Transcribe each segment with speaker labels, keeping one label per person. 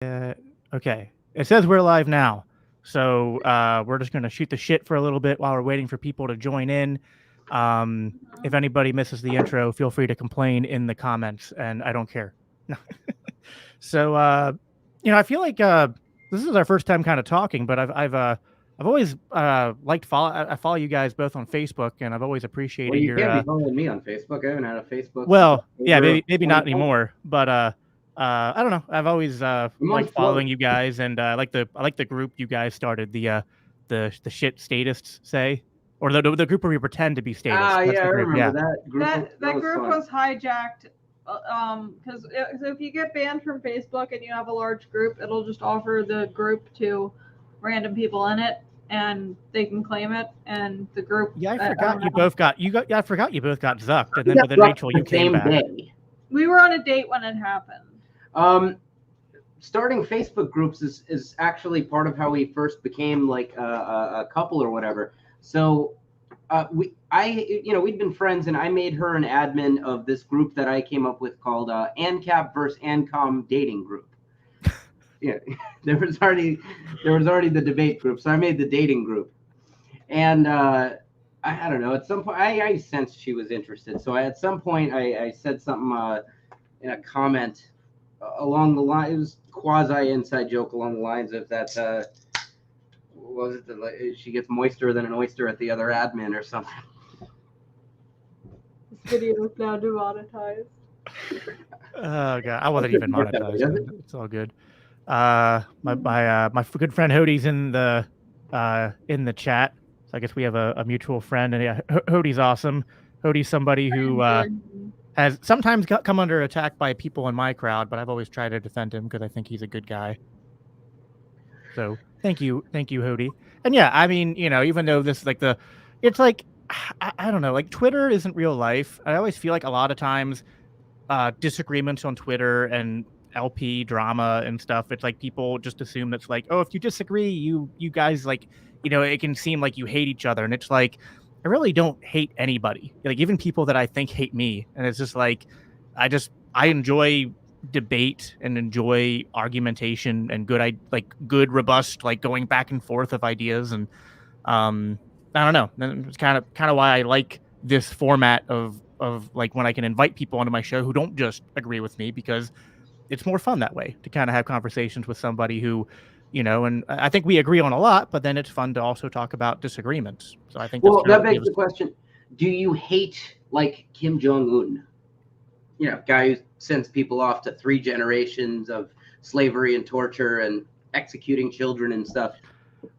Speaker 1: Okay. It says we're live now. So we're just going to shoot the shit for a little bit while we're waiting for people to join in. If anybody misses the intro, feel free to complain in the comments, and I don't care. So, I feel like this is our first time kind of talking, but I've always liked I follow you guys both on Facebook, and I've always
Speaker 2: Well,
Speaker 1: appreciated
Speaker 2: you
Speaker 1: your
Speaker 2: can't be following me on Facebook. I haven't had a Facebook since
Speaker 1: well, yeah,
Speaker 2: October of
Speaker 1: maybe not
Speaker 2: 2020.
Speaker 1: anymore, but I don't know. I've always
Speaker 2: I'm on
Speaker 1: liked following
Speaker 2: Float.
Speaker 1: you guys, and I like the group you guys started, the shit statists say, or the group where we pretend to be statists.
Speaker 2: Ah,
Speaker 1: That's
Speaker 2: yeah, I
Speaker 1: the group.
Speaker 2: remember
Speaker 1: Yeah.
Speaker 2: that group.
Speaker 3: That
Speaker 2: Was
Speaker 3: group
Speaker 2: fun.
Speaker 3: was hijacked because so if you get banned from Facebook and you have a large group, it'll just offer the group to random people in it, and they can claim it. And the group,
Speaker 1: Yeah, I
Speaker 3: I
Speaker 1: forgot
Speaker 3: don't
Speaker 1: you
Speaker 3: know.
Speaker 1: both got you got. Yeah, I forgot you both got zucked, and
Speaker 2: We
Speaker 1: then
Speaker 2: got
Speaker 1: but then
Speaker 2: dropped
Speaker 1: Rachel,
Speaker 2: the
Speaker 1: you came
Speaker 2: same
Speaker 1: back.
Speaker 2: day.
Speaker 3: We were on a date when it happened.
Speaker 2: Starting Facebook groups is actually part of how we first became like a couple or whatever. So we'd been friends, and I made her an admin of this group that I came up with called ANCAP versus ANCOM dating group. Yeah, there was already the debate group, so I made the dating group, and I don't know. At some point, I sensed she was interested, so at some point I said something in a comment along the line. It was quasi inside joke along the lines of that. Was it that she gets moister than an oyster at the other admin or something?
Speaker 3: This video is now demonetized.
Speaker 1: Oh god, I wasn't even
Speaker 2: Work that way,
Speaker 1: monetized.
Speaker 2: does it?
Speaker 1: It's all good. My good friend Hodie's in the chat. So I guess we have a mutual friend, and yeah, Hodie's awesome. Hodie's somebody who has sometimes come under attack by people in my crowd, but I've always tried to defend him because I think he's a good guy. So thank you, Hodie. And yeah, I mean, even though this is like it's like I don't know, like Twitter isn't real life. I always feel like a lot of times disagreements on Twitter and LP drama and stuff, it's like people just assume that's like, oh, if you disagree, you guys like, it can seem like you hate each other, and it's like I really don't hate anybody, like even people that I think hate me, and it's just like I enjoy debate and enjoy argumentation and good robust like going back and forth of ideas, and I don't know, it's kind of why I like this format of like when I can invite people onto my show who don't just agree with me, because it's more fun that way to kind of have conversations with somebody who, and I think we agree on a lot, but then it's fun to also talk about disagreements. So I think that's
Speaker 2: Well,
Speaker 1: kind of
Speaker 2: that
Speaker 1: what
Speaker 2: begs
Speaker 1: gives.
Speaker 2: the question: do you hate like Kim Jong-un? Guy who sends people off to 3 generations of slavery and torture and executing children and stuff.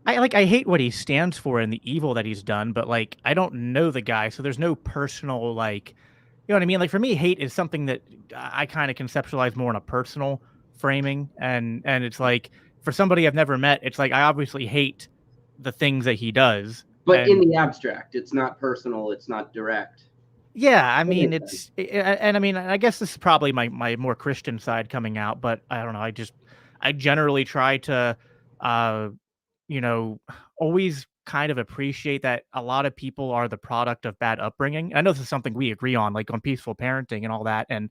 Speaker 1: I hate what he stands for and the evil that he's done, but like I don't know the guy, so there's no personal like, you know what I mean? Like for me, hate is something that I kind of conceptualize more in a personal framing, and it's like for somebody I've never met, it's like I obviously hate the things that he does.
Speaker 2: But in
Speaker 1: And
Speaker 2: the abstract, it's not personal, it's not direct.
Speaker 1: yeah, I
Speaker 2: That
Speaker 1: mean
Speaker 2: makes
Speaker 1: and I mean I guess this is probably my more Christian side coming out, but I don't know, I generally try to uh you know, always kind of appreciate that a lot of people are the product of bad upbringing. I know this is something we agree on, like on peaceful parenting and all that. And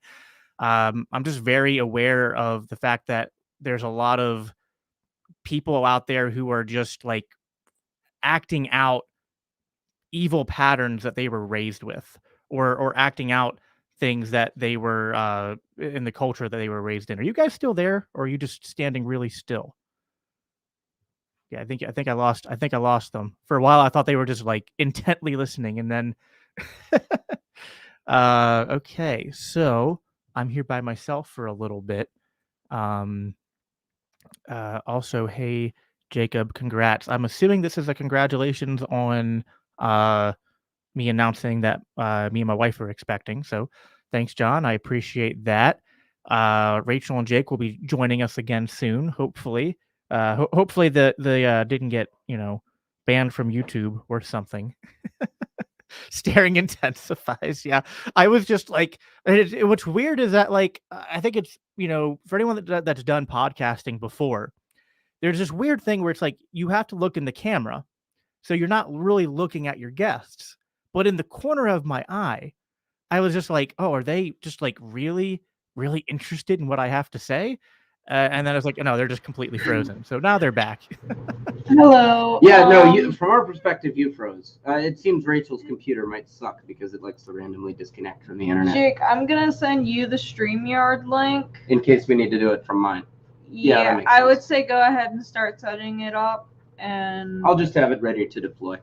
Speaker 1: I'm just very aware of the fact that there's a lot of people out there who are just like acting out evil patterns that they were raised with, or acting out things that they were in the culture that they were raised in. Are you guys still there, or are you just standing really still? Yeah, I think I lost them. For a while I thought they were just like intently listening, and then okay. So, I'm here by myself for a little bit. Um Also, hey Jacob, congrats. I'm assuming this is a congratulations on uh me announcing that me and my wife are expecting. So, thanks John. I appreciate that. Rachel and Jake will be joining us again soon, hopefully. Hopefully the didn't get, banned from YouTube or something. Staring intensifies. Yeah, I was just like, what's weird is that like I think it's, for anyone that's done podcasting before, there's this weird thing where it's like you have to look in the camera, so you're not really looking at your guests, but in the corner of my eye, I was just like, oh, are they just like really, really interested in what I have to say? And then I was like, no, they're just completely frozen. So now they're back.
Speaker 3: Hello.
Speaker 2: Yeah, no. From our perspective, you froze. It seems Rachel's computer might suck because it likes to randomly disconnect from the internet.
Speaker 3: Jake, I'm gonna send you the StreamYard link.
Speaker 2: In case we need to do it from mine. Yeah, that makes
Speaker 3: I
Speaker 2: sense.
Speaker 3: would say go ahead and start setting it up, and
Speaker 2: I'll just have it ready to deploy.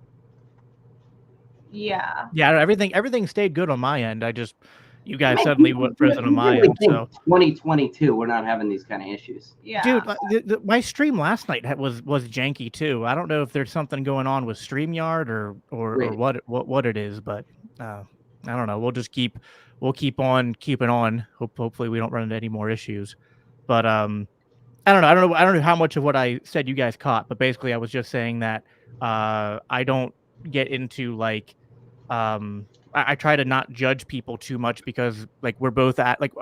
Speaker 3: yeah.
Speaker 1: Yeah, everything stayed good on my end. You guys suddenly went frozen on my end. So
Speaker 2: 2022, we're not having these kind of issues.
Speaker 3: Yeah.
Speaker 1: Dude, my stream last night was janky too. I don't know if there's something going on with StreamYard or what it is, but I don't know. We'll keep on keeping on. Hopefully we don't run into any more issues. But I don't know how much of what I said you guys caught, but basically I was just saying that I don't get into like I try to not judge people too much because like we're both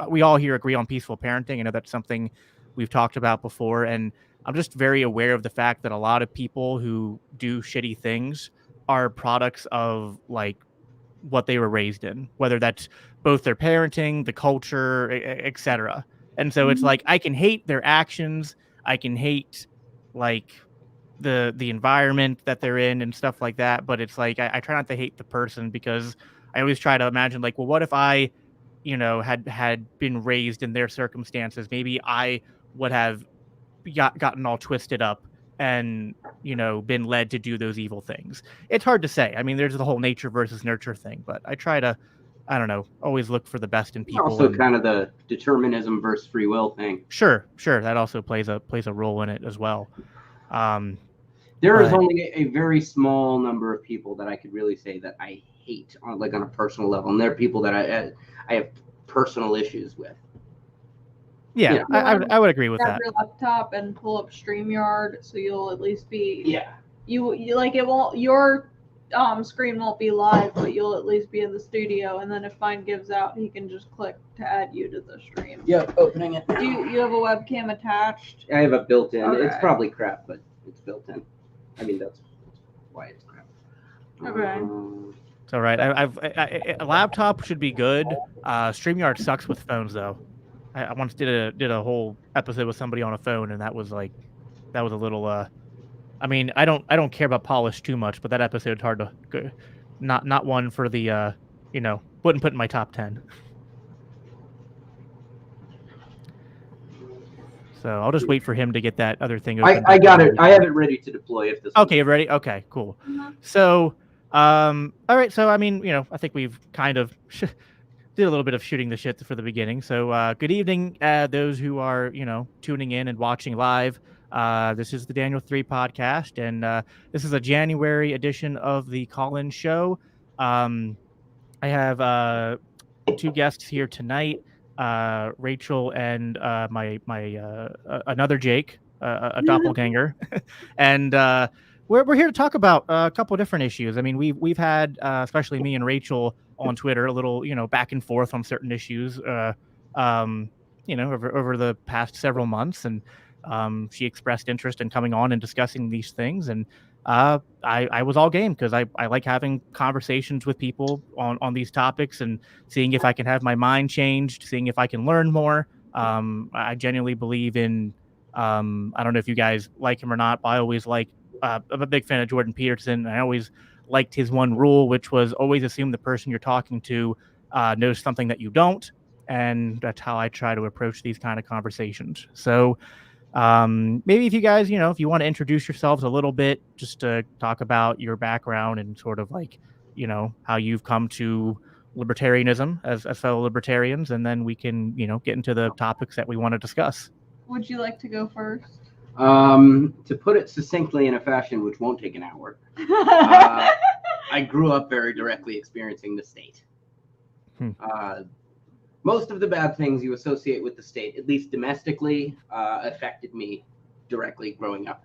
Speaker 1: we all here agree on peaceful parenting. I know that's something we've talked about before, and I'm just very aware of the fact that a lot of people who do shitty things are products of like what they were raised in, whether that's both their parenting, the culture, etc. And so it's like I can hate their actions, I can hate like the environment that they're in and stuff like that, but it's like I try not to hate the person because I always try to imagine like, well, what if I, had been raised in their circumstances? Maybe I would have gotten all twisted up and been led to do those evil things. It's hard to say. I mean, there's the whole nature versus nurture thing, but I try to, I don't know, always look for the best in people.
Speaker 2: Also, kind of the determinism versus free will thing.
Speaker 1: Sure, that also plays a role in it as well.
Speaker 2: There is only a very small number of people that I could really say that I hate on a personal level, and they're people that I have personal issues with.
Speaker 1: Yeah, I would agree with that.
Speaker 3: Grab your laptop and pull up StreamYard, so you'll at least be.
Speaker 2: Yeah.
Speaker 3: You like it won't your screen won't be live, but you'll at least be in the studio. And then if mine gives out, he can just click to add you to the stream.
Speaker 2: Yep, opening it.
Speaker 3: Do you have a webcam attached?
Speaker 2: I have a built-in.
Speaker 3: Okay.
Speaker 2: It's probably crap, but it's built in. I mean, that's why it's crap.
Speaker 3: Okay.
Speaker 1: It's all right. A laptop should be good. StreamYard sucks with phones, though. I once did a whole episode with somebody on a phone, and that was a little. I mean, I don't care about polish too much, but that episode's hard to go. Not one for the wouldn't put in my top 10. So I'll just wait for him to get that other thing open.
Speaker 2: I got it. I have it ready to deploy if this.
Speaker 1: Okay, ready? Okay, cool.
Speaker 3: Mm-hmm.
Speaker 1: So, all right. So, I mean, I think we've kind of did a little bit of shooting the shit for the beginning. So, good evening, those who are, tuning in and watching live. This is the Daniel 3 podcast, and this is a January edition of the call-in show. I have two guests here tonight. Rachel and my another Jake, a doppelganger, and we're here to talk about a couple of different issues. I mean, we've had especially me and Rachel on Twitter a little back and forth on certain issues, over the past several months, and she expressed interest in coming on and discussing these things, and I was all game because I like having conversations with people on these topics and seeing if I can have my mind changed, seeing if I can learn more. I genuinely believe in, I don't know if you guys like him or not, but I always I'm a big fan of Jordan Peterson. And I always liked his one rule, which was always assume the person you're talking to knows something that you don't. And that's how I try to approach these kind of conversations. So, maybe if you guys, if you want to introduce yourselves a little bit, just to talk about your background and sort of like, how you've come to libertarianism as fellow libertarians, and then we can, get into the topics that we want to discuss.
Speaker 3: Would you like to go first?
Speaker 2: To put it succinctly in a fashion which won't take an hour, I grew up very directly experiencing the state. Most of the bad things you associate with the state, at least domestically, affected me directly growing up.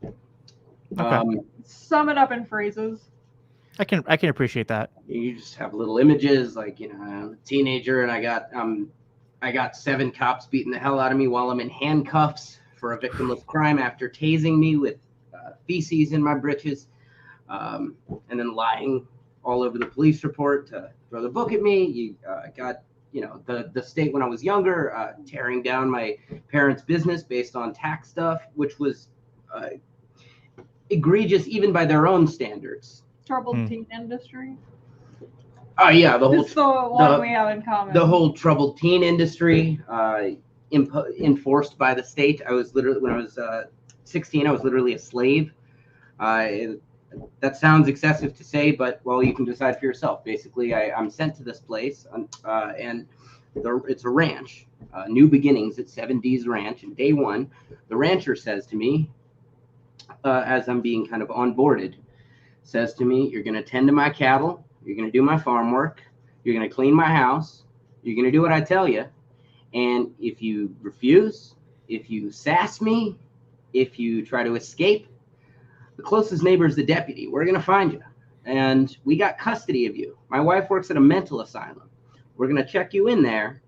Speaker 1: Okay.
Speaker 3: Sum it up in phrases.
Speaker 1: I can appreciate that.
Speaker 2: You just have little images, like I'm a teenager and I got 7 cops beating the hell out of me while I'm in handcuffs for a victimless crime after tasing me with feces in my britches, and then lying all over the police report to throw the book at me. I got the state when I was younger, tearing down my parents' business based on tax stuff, which was egregious even by their own standards.
Speaker 3: Troubled teen industry.
Speaker 2: Oh yeah,
Speaker 3: This is the one we have in common.
Speaker 2: The whole troubled teen industry, enforced by the state. I was literally, when I was 16, I was literally a slave. That sounds excessive to say, but well, you can decide for yourself. Basically, I'm sent to this place, and it's a ranch, New Beginnings at 7D's Ranch. And day one, the rancher says to me, as I'm being kind of onboarded, says to me, "You're going to tend to my cattle. You're going to do my farm work. You're going to clean my house. You're going to do what I tell you. And if you refuse, if you sass me, if you try to escape, the closest neighbor is the deputy. We're going to find you. And we got custody of you. My wife works at a mental asylum. We're going to check you in there.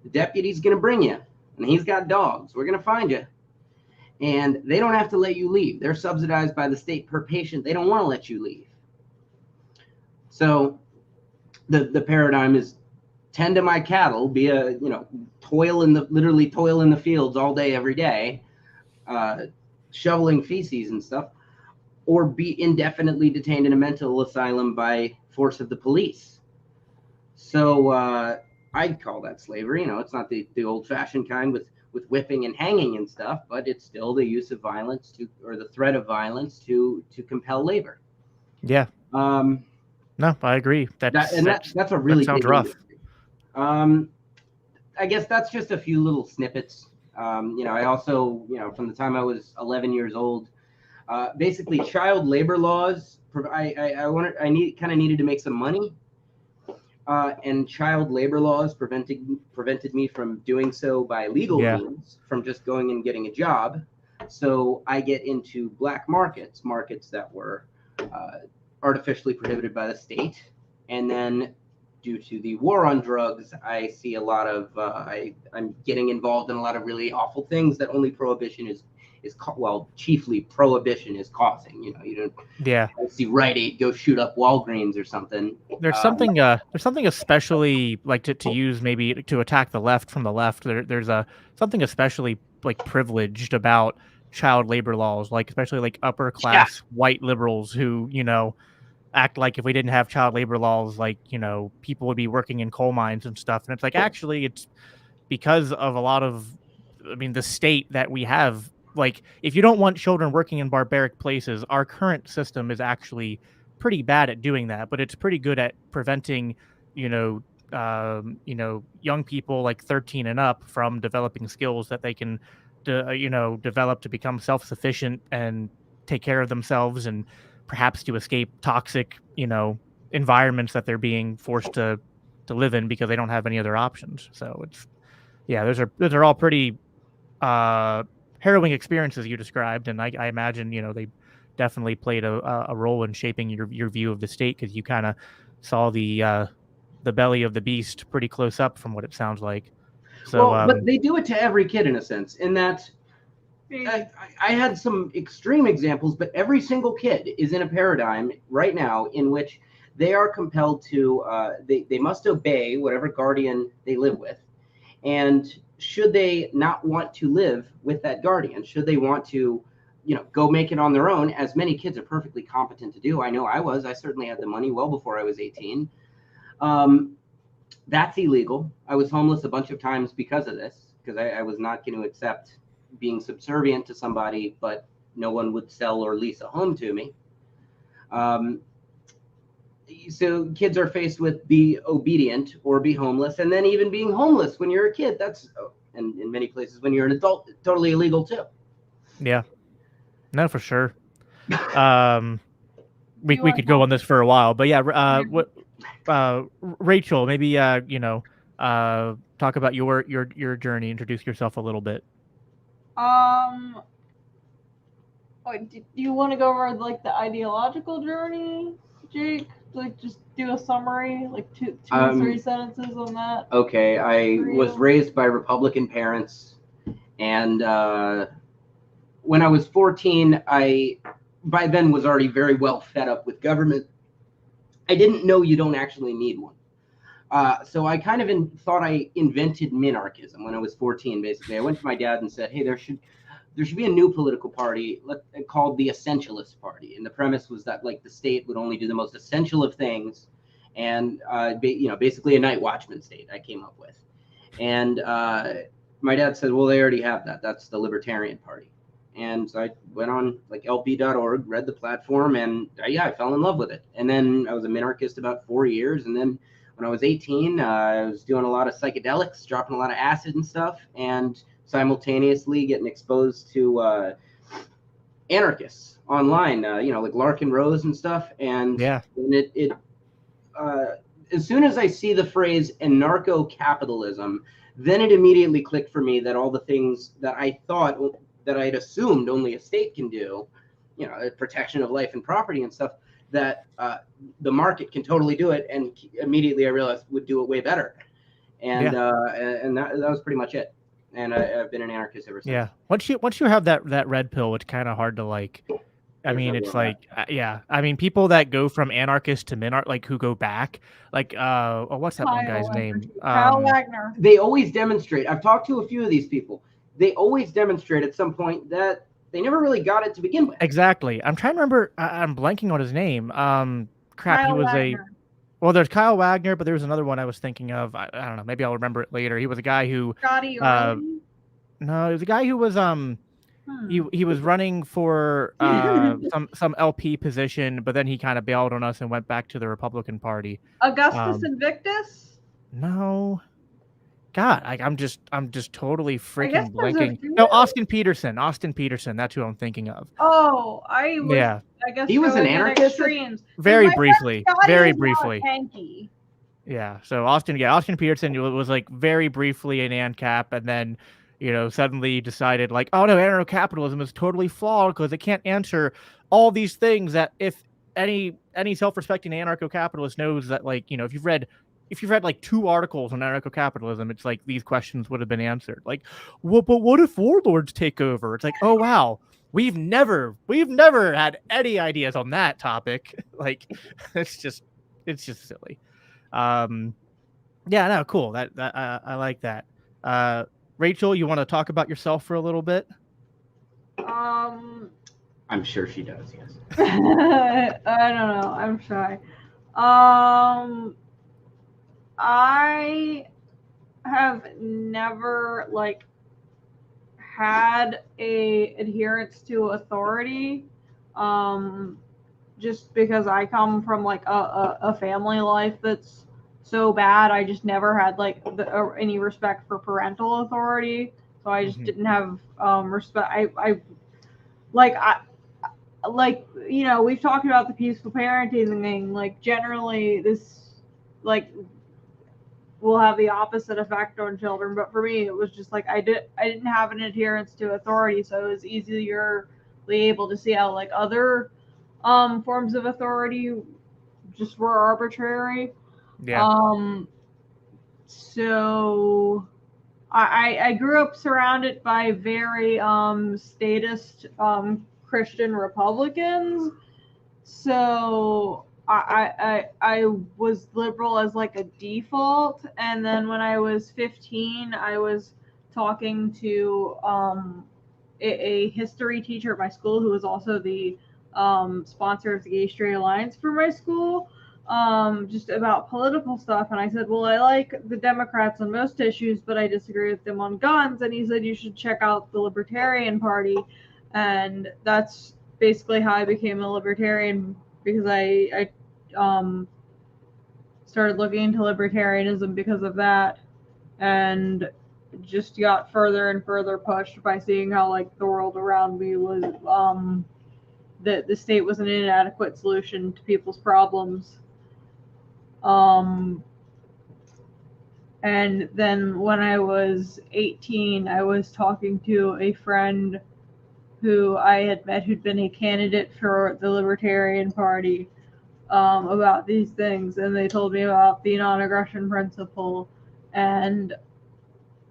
Speaker 2: The deputy's going to bring you. And he's got dogs. We're going to find you. And they don't have to let you leave. They're subsidized by the state per patient. They don't want to let you leave." So the paradigm is tend to my cattle, be literally toil in the fields all day, every day, shoveling feces and stuff, or be indefinitely detained in a mental asylum by force of the police. So I'd call that slavery. It's not the old-fashioned kind with whipping and hanging and stuff, but it's still the use of violence or the threat of violence to compel labor.
Speaker 1: Yeah. No, I agree.
Speaker 2: That's a really
Speaker 1: sounds rough.
Speaker 2: I guess that's just a few little snippets. I also, from the time I was 11 years old, basically child labor laws. I needed to make some money, and child labor laws prevented me from doing so by legal means, from just going and getting a job. So I get into black markets that were artificially prohibited by the state, and then due to the war on drugs, I see a lot of I'm getting involved in a lot of really awful things that only prohibition chiefly prohibition is causing. You don't.
Speaker 1: Yeah.
Speaker 2: I see Rite Aid go shoot up Walgreens or something.
Speaker 1: There's something especially like to use maybe to attack the left from the left. There's something especially like privileged about child labor laws, like especially like upper class white liberals who act like if we didn't have child labor laws, like people would be working in coal mines and stuff. And it's like actually it's because of a lot of the state that we have. Like if you don't want children working in barbaric places, our current system is actually pretty bad at doing that, but it's pretty good at preventing young people like 13 and up from developing skills that they can develop to become self-sufficient and take care of themselves, and perhaps to escape toxic environments that they're being forced to live in because they don't have any other options. So those are all pretty harrowing experiences you described, and I imagine they definitely played a role in shaping your view of the state, because you kind of saw the belly of the beast pretty close up from what it sounds like. So,
Speaker 2: but they do it to every kid in a sense, in that I had some extreme examples, but every single kid is in a paradigm right now in which they are compelled to they must obey whatever guardian they live with. And should they not want to live with that guardian, should they want to go make it on their own, as many kids are perfectly competent to do. I know I certainly had the money well before I was 18. That's illegal. I was homeless a bunch of times because of this, because I was not going to accept being subservient to somebody, but no one would sell or lease a home to me. So kids are faced with be obedient or be homeless, and then even being homeless when you're a kid, that's, and in many places when you're an adult, totally illegal too.
Speaker 1: Yeah, no, for sure. We could go on this for a while, but yeah, Rachel, maybe talk about your journey, introduce yourself a little bit.
Speaker 3: Do you want to go over like the ideological journey, Jake? Like just do a summary, like two or three sentences on that.
Speaker 2: Okay, I was raised by Republican parents, and when I was 14, I by then was already very well fed up with government. I didn't know you don't actually need one. So I kind of thought I invented minarchism when I was 14. Basically, I went to my dad and said, "Hey, there should be a new political party called the Essentialist Party." And the premise was that like the state would only do the most essential of things, and basically a night watchman state. I came up with, and my dad said, "Well, they already have that. That's the Libertarian Party." And so I went on like lp.org, read the platform, and I fell in love with it. And then I was a minarchist about 4 years, and then when I was 18, I was doing a lot of psychedelics, dropping a lot of acid and stuff, and simultaneously getting exposed to anarchists online, like Larkin Rose and stuff. And it as soon as I see the phrase anarcho-capitalism, then it immediately clicked for me that all the things that I thought that I'd assumed only a state can do, protection of life and property and stuff, that the market can totally do it. And immediately I realized would do it way better. And that was pretty much it. And I've been an anarchist ever since.
Speaker 1: Yeah. Once you have that red pill, it's kind of hard to like. I mean, it's like, I mean, people that go from anarchist to minarch, like who go back, like, what's that one guy's name?
Speaker 3: Kyle Wagner.
Speaker 2: They always demonstrate. I've talked to a few of these people. They always demonstrate at some point that they never really got it to begin with.
Speaker 1: Exactly. I'm trying to remember. I'm blanking on his name. Crap.
Speaker 3: Kyle
Speaker 1: He was
Speaker 3: Wagner.
Speaker 1: well, there's Kyle Wagner, but there was another one I was thinking of. I don't know. Maybe I'll remember it later. He was a guy who.
Speaker 3: Scotty
Speaker 1: No, he was a guy who was he was running for some LP position, but then he kind of bailed on us and went back to the Republican Party.
Speaker 3: Augustus Invictus?
Speaker 1: No. God, I'm just totally freaking blanking. No, Austin Peterson. Austin Peterson. That's who I'm thinking of.
Speaker 3: Oh, I guess
Speaker 2: he was an anarchist.
Speaker 1: Very briefly. Very briefly.
Speaker 3: Hanky.
Speaker 1: Yeah. So Austin Peterson was like very briefly an ANCAP, and then suddenly decided like, oh no, anarcho-capitalism is totally flawed because it can't answer all these things that if any self-respecting anarcho-capitalist knows that, like, if you've read like 2 articles on anarcho-capitalism, it's like these questions would have been answered. Like, well, but what if warlords take over? It's like, oh wow, we've never had any ideas on that topic. Like, it's just silly. Yeah, no, cool. That I like that. Rachel, you want to talk about yourself for a little bit?
Speaker 2: I'm sure she does, yes.
Speaker 3: I don't know. I'm shy. I have never like had a adherence to authority. Just because I come from like a family life that's so bad, I just never had like any respect for parental authority. So I just didn't have respect. I we've talked about the peaceful parenting thing. Like generally, this like will have the opposite effect on children. But for me, it was just like I didn't have an adherence to authority, so it was easily able to see how like other forms of authority just were arbitrary.
Speaker 1: Yeah.
Speaker 3: So I grew up surrounded by very statist Christian Republicans. So I was liberal as like a default, and then when I was 15, I was talking to a history teacher at my school who was also the sponsor of the Gay Straight Alliance for my school, just about political stuff. And I said, well, I like the Democrats on most issues, but I disagree with them on guns. And he said, you should check out the Libertarian Party. And that's basically how I became a libertarian, because I started looking into libertarianism because of that, and just got further and further pushed by seeing how like the world around me was that the state was an inadequate solution to people's problems. And then when I was 18, I was talking to a friend who I had met who'd been a candidate for the Libertarian Party about these things, and they told me about the non-aggression principle, and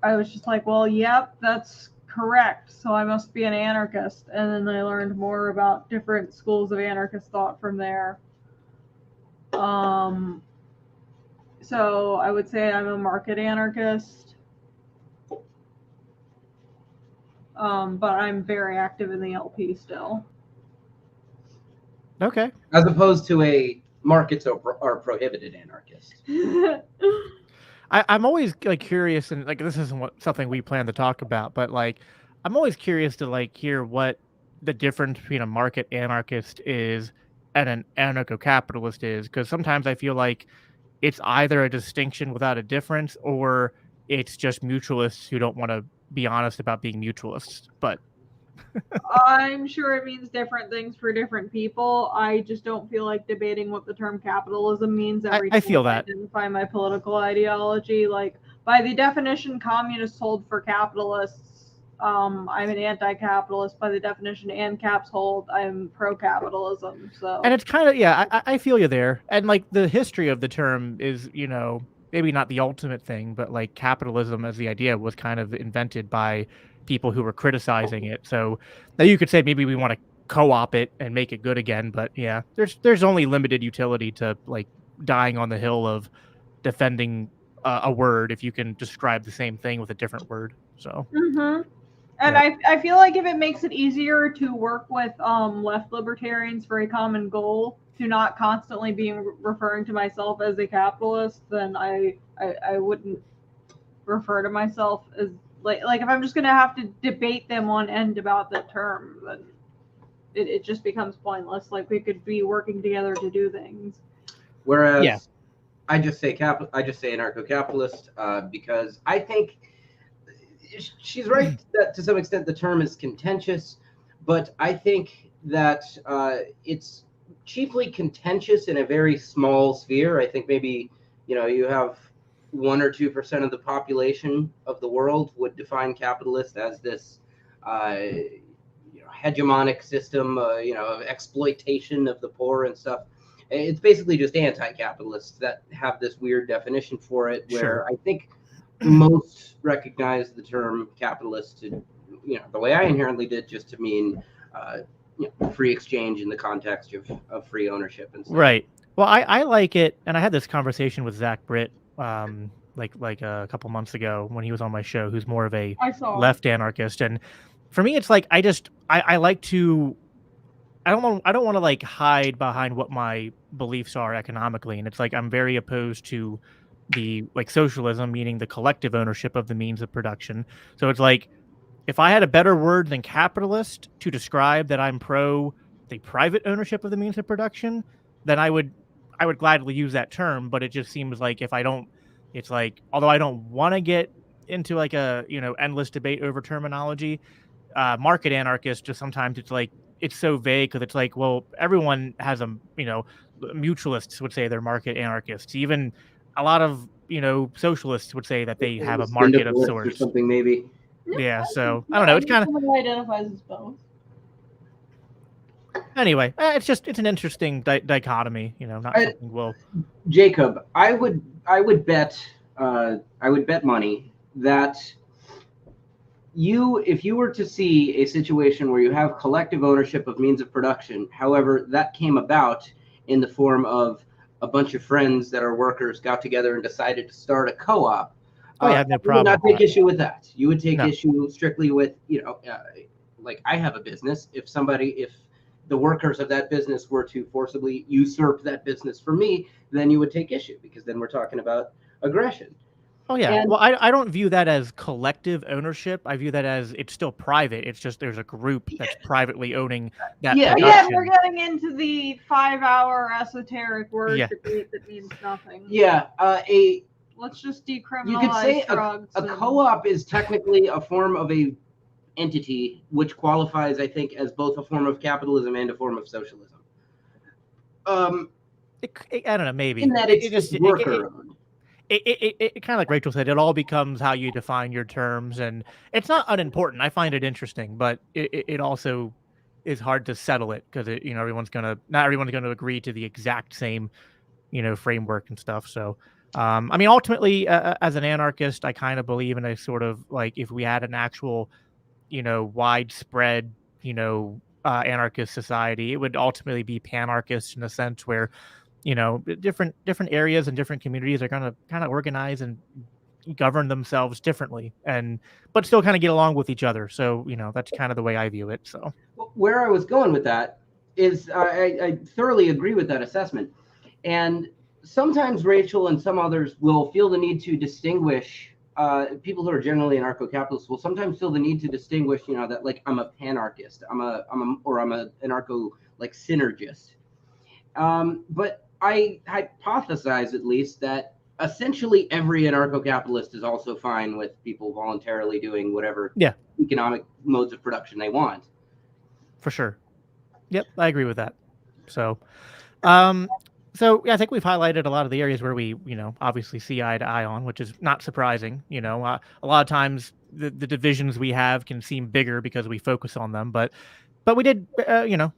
Speaker 3: I was just like, well, yep, that's correct, so I must be an anarchist. And then I learned more about different schools of anarchist thought from there. So I would say I'm a market anarchist. But I'm very active in the LP still.
Speaker 1: Okay.
Speaker 2: As opposed to a markets are prohibited anarchist.
Speaker 1: I'm always like curious, and like this isn't something we plan to talk about, but like I'm always curious to like hear what the difference between a market anarchist is and an anarcho-capitalist is, because sometimes I feel like it's either a distinction without a difference, or it's just mutualists who don't want to be honest about being mutualists. But
Speaker 3: I'm sure it means different things for different people. I just don't feel like debating what the term capitalism means every
Speaker 1: I
Speaker 3: time
Speaker 1: feel
Speaker 3: I
Speaker 1: that.
Speaker 3: identify my political ideology. Like, by the definition communists hold for capitalists, I'm an anti-capitalist. By the definition ANCAPs hold, I'm pro-capitalism. So,
Speaker 1: And it's kind of, yeah, I feel you there. And like the history of the term is, maybe not the ultimate thing, but like capitalism as the idea was kind of invented by people who were criticizing it. So now you could say maybe we want to co-op it and make it good again, but yeah, there's only limited utility to like dying on the hill of defending a word if you can describe the same thing with a different word. So
Speaker 3: And
Speaker 1: yeah.
Speaker 3: I feel like if it makes it easier to work with left libertarians for a common goal, to not constantly being referring to myself as a capitalist, then I wouldn't refer to myself as like if I'm just gonna have to debate them on end about the term, then it just becomes pointless. Like, we could be working together to do things.
Speaker 2: Whereas
Speaker 1: Yeah.
Speaker 2: I just say anarcho-capitalist because I think she's right that to some extent the term is contentious, but I think that it's chiefly contentious in a very small sphere. I think maybe you have 1 or 2% of the population of the world would define capitalist as this hegemonic system, of exploitation of the poor and stuff. It's basically just anti-capitalists that have this weird definition for it, where
Speaker 1: Sure.
Speaker 2: I think most recognize the term capitalist to, the way I inherently did, just to mean free exchange in the context of free ownership and stuff.
Speaker 1: Right. Well, I like it, and I had this conversation with Zach Britt, like a couple months ago when he was on my show, who's more of a
Speaker 3: I saw
Speaker 1: left anarchist, and for me, it's like I like to. I don't want to like hide behind what my beliefs are economically, and it's like I'm very opposed to the like socialism, meaning the collective ownership of the means of production. So it's like if I had a better word than capitalist to describe that I'm pro the private ownership of the means of production, then I would gladly use that term. But it just seems like if I don't, it's like although I don't want to get into like a endless debate over terminology, market anarchist just sometimes it's like it's so vague because it's like, well, everyone has mutualists would say they're market anarchists. Even a lot of socialists would say that they have a market of
Speaker 2: Syndicalist or
Speaker 1: sorts.
Speaker 2: something, maybe.
Speaker 1: Yeah, so I don't know. It's kind of
Speaker 3: someone who identifies as both.
Speaker 1: anyway. It's an interesting dichotomy. Not something we'll.
Speaker 2: Jacob, I would bet money that if you were to see a situation where you have collective ownership of means of production, however, that came about in the form of a bunch of friends that are workers got together and decided to start a co-op.
Speaker 1: Oh yeah, I have no
Speaker 2: You would
Speaker 1: problem.
Speaker 2: not take issue with that. You would take
Speaker 1: No.
Speaker 2: issue strictly with, like I have a business. If the workers of that business were to forcibly usurp that business from me, then you would take issue, because then we're talking about aggression.
Speaker 1: Oh yeah.
Speaker 2: And
Speaker 1: Well, I don't view that as collective ownership. I view that as it's still private. It's just there's a group that's privately owning that production.
Speaker 3: Yeah, we're getting into the 5-hour esoteric word
Speaker 1: Yeah.
Speaker 3: debate that means nothing.
Speaker 2: Yeah,
Speaker 3: Let's just decriminalize
Speaker 2: you could say
Speaker 3: drugs.
Speaker 2: a co-op is technically a form of a entity which qualifies, I think, as both a form of capitalism and a form of socialism.
Speaker 1: I don't know, maybe.
Speaker 2: In that it's just worker-owned.
Speaker 1: It kind of like Rachel said, it all becomes how you define your terms, and it's not unimportant. I find it interesting, but it also is hard to settle it because not everyone's gonna agree to the exact same framework and stuff. So I mean, ultimately, as an anarchist, I kind of believe in a sort of like if we had an actual widespread anarchist society, it would ultimately be panarchist in a sense where different areas and different communities are going to kind of organize and govern themselves differently, but still kind of get along with each other. So that's kind of the way I view it. So
Speaker 2: where I was going with that is I thoroughly agree with that assessment, and sometimes Rachel and some others will feel the need to distinguish. People who are generally anarcho-capitalists will sometimes feel the need to distinguish, that like I'm a panarchist, I'm a anarcho like synergist. But I hypothesize at least that essentially every anarcho-capitalist is also fine with people voluntarily doing whatever economic modes of production they want.
Speaker 1: For sure. Yep, I agree with that. So, I think we've highlighted a lot of the areas where we, obviously see eye to eye on, which is not surprising. A lot of times the divisions we have can seem bigger because we focus on them, but we did,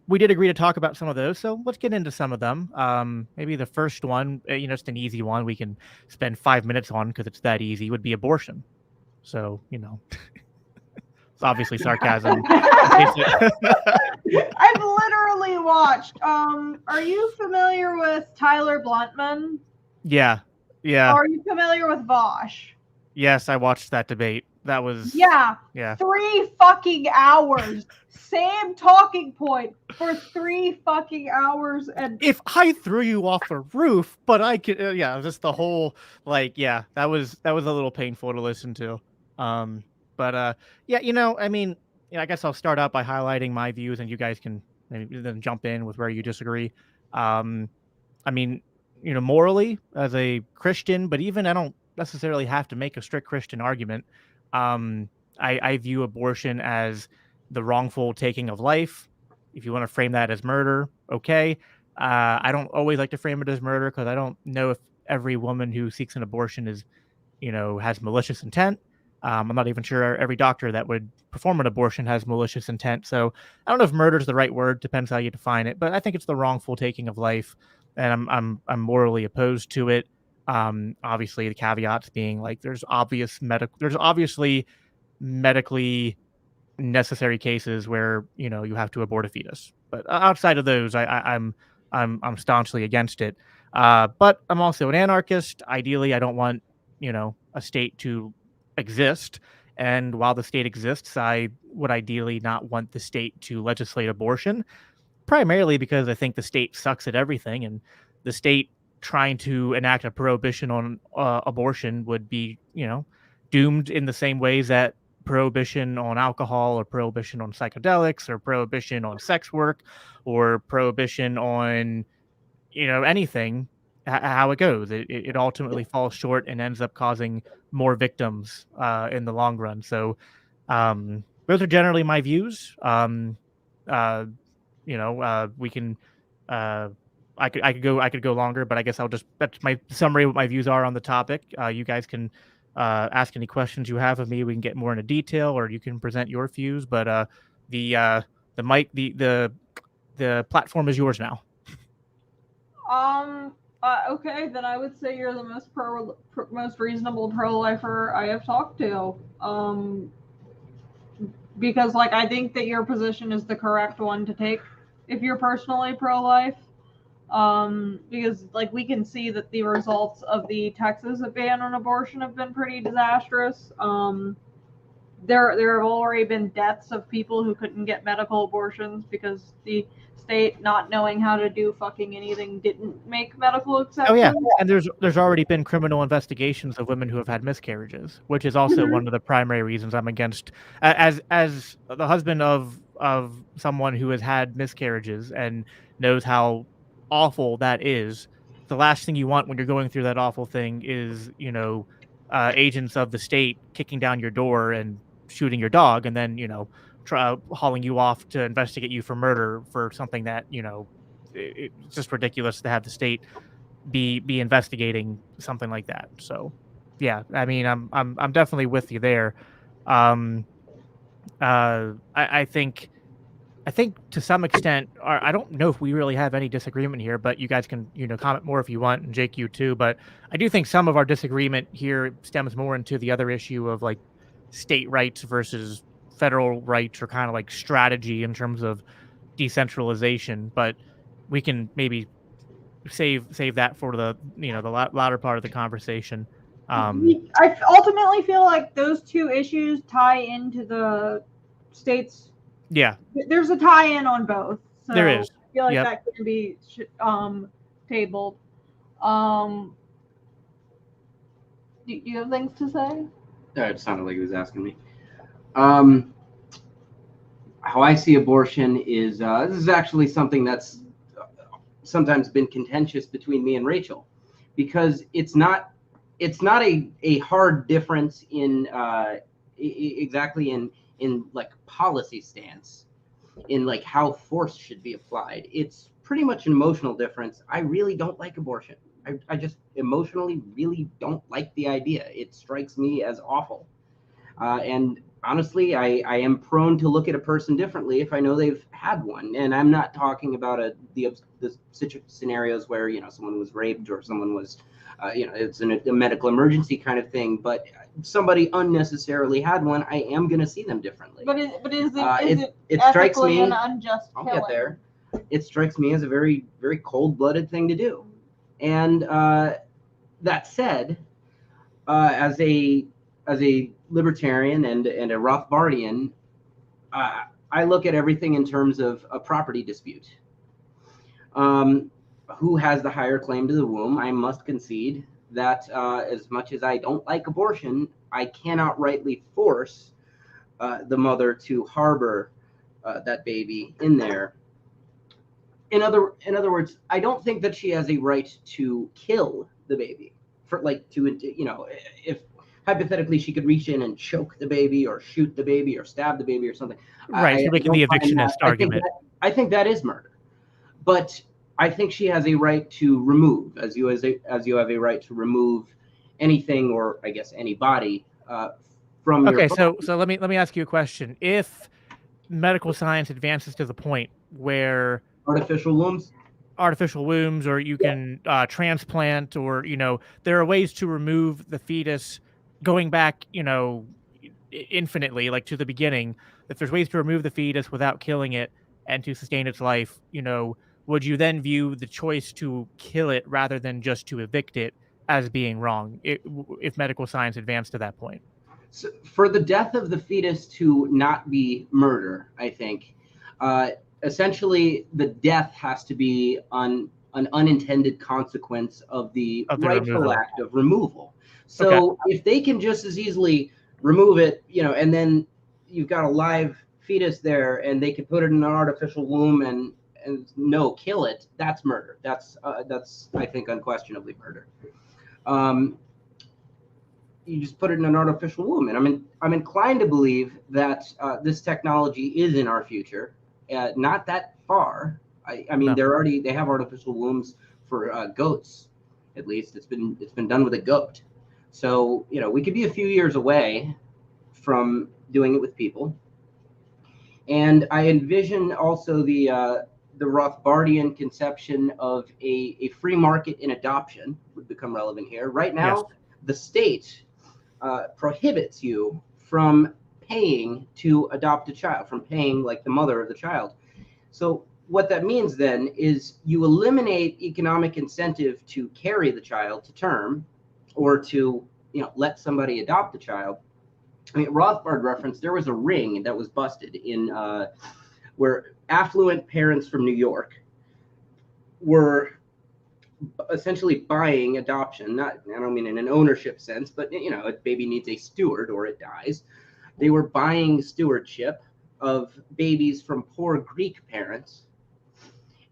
Speaker 1: we did agree to talk about some of those. So let's get into some of them. Maybe the first one, just an easy one we can spend 5 minutes on because it's that easy, would be abortion. So, it's obviously sarcasm.
Speaker 3: I've literally watched. Are you familiar with Tyler Bluntman?
Speaker 1: Yeah.
Speaker 3: Are you familiar with Vosh?
Speaker 1: Yes, I watched that debate. That was
Speaker 3: 3 fucking hours. Same talking point for 3 fucking hours. And
Speaker 1: if I threw you off a roof, but I could, just the whole that was a little painful to listen to. I guess I'll start out by highlighting my views, and you guys can maybe then jump in with where you disagree. Morally, as a Christian, but even I don't necessarily have to make a strict Christian argument. I view abortion as the wrongful taking of life. If you want to frame that as murder, okay. I don't always like to frame it as murder because I don't know if every woman who seeks an abortion is, has malicious intent. I'm not even sure every doctor that would perform an abortion has malicious intent. So I don't know if murder is the right word. Depends how you define it. But I think it's the wrongful taking of life, and I'm morally opposed to it. Obviously, the caveats being like there's obviously medically necessary cases where you have to abort a fetus. But outside of those, I'm staunchly against it. But I'm also an anarchist. Ideally, I don't want a state to exist. And while the state exists, I would ideally not want the state to legislate abortion, primarily because I think the state sucks at everything, and the state trying to enact a prohibition on abortion would be, doomed in the same ways that prohibition on alcohol or prohibition on psychedelics or prohibition on sex work or prohibition on, anything, how it goes. It ultimately falls short and ends up causing more victims in the long run. So those are generally my views. We can I could go longer, but I guess that's my summary of what my views are on the topic. You guys can ask any questions you have of me. We can get more into detail, or you can present your views. But the platform is yours now.
Speaker 3: Okay, then I would say you're the most reasonable pro-lifer I have talked to. Because I think that your position is the correct one to take if you're personally pro-life. Because we can see that the results of the Texas ban on abortion have been pretty disastrous. There have already been deaths of people who couldn't get medical abortions because the state, not knowing how to do fucking anything, didn't make medical exceptions.
Speaker 1: Oh yeah, and there's already been criminal investigations of women who have had miscarriages, which is also one of the primary reasons I'm against. As the husband of someone who has had miscarriages and knows how awful that is, the last thing you want when you're going through that awful thing is agents of the state kicking down your door and shooting your dog, and then hauling you off to investigate you for murder for something that it's just ridiculous to have the state be investigating something like that. So yeah, I mean, I'm definitely with you there. I think to some extent, I don't know if we really have any disagreement here, but you guys can comment more if you want, and Jake, you too. But I do think some of our disagreement here stems more into the other issue of state rights versus federal rights, or kind of strategy in terms of decentralization. But we can maybe save that for the the latter part of the conversation.
Speaker 3: I ultimately feel like those two issues tie into the states.
Speaker 1: Yeah,
Speaker 3: There's a tie-in on both. So
Speaker 1: there is.
Speaker 3: I feel like
Speaker 1: Yep.
Speaker 3: that can be tabled. Um, do you have things to say?
Speaker 2: It sounded like he was asking me. How I see abortion is this is actually something that's sometimes been contentious between me and Rachel, because it's not a hard difference in exactly in like policy stance, in like how force should be applied. It's pretty much an emotional difference. I really don't like abortion. I just emotionally really don't like the idea. It strikes me as awful. And honestly, I am prone to look at a person differently if I know they've had one. And I'm not talking about the scenarios where someone was raped or someone was, it's a medical emergency kind of thing. But somebody unnecessarily had one, I am going to see them differently.
Speaker 3: But is it
Speaker 2: it strikes
Speaker 3: ethically
Speaker 2: me
Speaker 3: an unjust
Speaker 2: I'll
Speaker 3: killing?
Speaker 2: get there. It strikes me as a very, very cold-blooded thing to do. And that said, as a libertarian and a Rothbardian, I look at everything in terms of a property dispute. Who has the higher claim to the womb? I must concede that as much as I don't like abortion, I cannot rightly force the mother to harbor that baby in there. In other words, I don't think that she has a right to kill the baby. For like to if hypothetically she could reach in and choke the baby or shoot the baby or stab the baby or something.
Speaker 1: Right. So making the evictionist argument.
Speaker 2: I think that is murder. But I think she has a right to remove, as you have a right to remove anything, or I guess anybody from your body.
Speaker 1: So let me ask you a question. If medical science advances to the point where
Speaker 2: artificial wombs,
Speaker 1: or you can transplant, or there are ways to remove the fetus going back infinitely, like to the beginning. If there's ways to remove the fetus without killing it and to sustain its life, would you then view the choice to kill it rather than just to evict it as being wrong, if medical science advanced to that point?
Speaker 2: So for the death of the fetus to not be murder, I think essentially the death has to be on an unintended consequence of the rightful
Speaker 1: removal.
Speaker 2: act of removal. So if they can just as easily remove it, and then you've got a live fetus there, and they can put it in an artificial womb and kill it, that's murder. That's I think unquestionably murder. You just put it in an artificial womb, and I'm inclined to believe that this technology is in our future. Not that far. I mean,
Speaker 1: No.
Speaker 2: they have artificial wombs for goats. At least it's been done with a goat. So we could be a few years away from doing it with people. And I envision also the Rothbardian conception of a free market in adoption would become relevant here. Right now, the state prohibits you from paying to adopt a child, from paying like the mother of the child. So what that means then is you eliminate economic incentive to carry the child to term, or to let somebody adopt the child. I mean, Rothbard referenced there was a ring that was busted in where affluent parents from New York were essentially buying adoption. I don't mean in an ownership sense, but a baby needs a steward or it dies. They were buying stewardship of babies from poor Greek parents,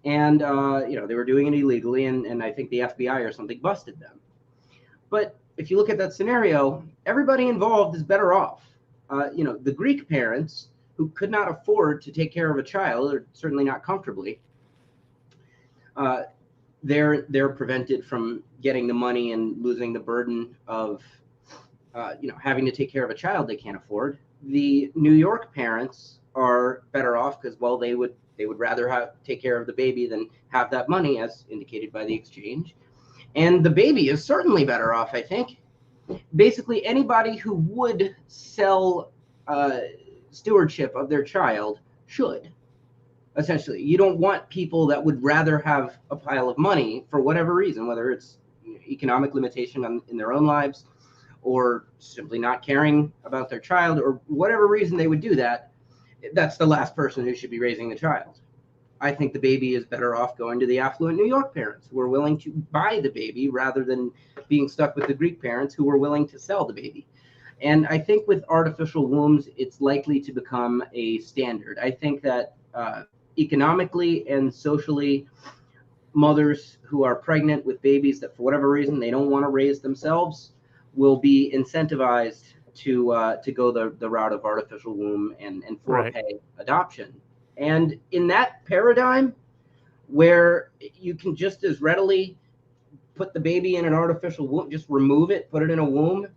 Speaker 2: and they were doing it illegally, and I think the FBI or something busted them. But if you look at that scenario, everybody involved is better off. The Greek parents who could not afford to take care of a child, or certainly not comfortably, they're prevented from getting the money and losing the burden of having to take care of a child they can't afford. The New York parents are better off because, well, they would rather take care of the baby than have that money, as indicated by the exchange. And the baby is certainly better off, I think. Basically, anybody who would sell stewardship of their child should. Essentially, you don't want people that would rather have a pile of money for whatever reason, whether it's economic limitation in their own lives, or simply not caring about their child, or whatever reason they would do that. That's the last person who should be raising the child. I think the baby is better off going to the affluent New York parents who are willing to buy the baby rather than being stuck with the Greek parents who were willing to sell the baby. And I think with artificial wombs, it's likely to become a standard. I think that economically and socially, mothers who are pregnant with babies that for whatever reason they don't want to raise themselves will be incentivized to go the route of artificial womb and for-pay adoption. And in that paradigm, where you can just as readily put the baby in an artificial womb, just remove it, put it in a womb,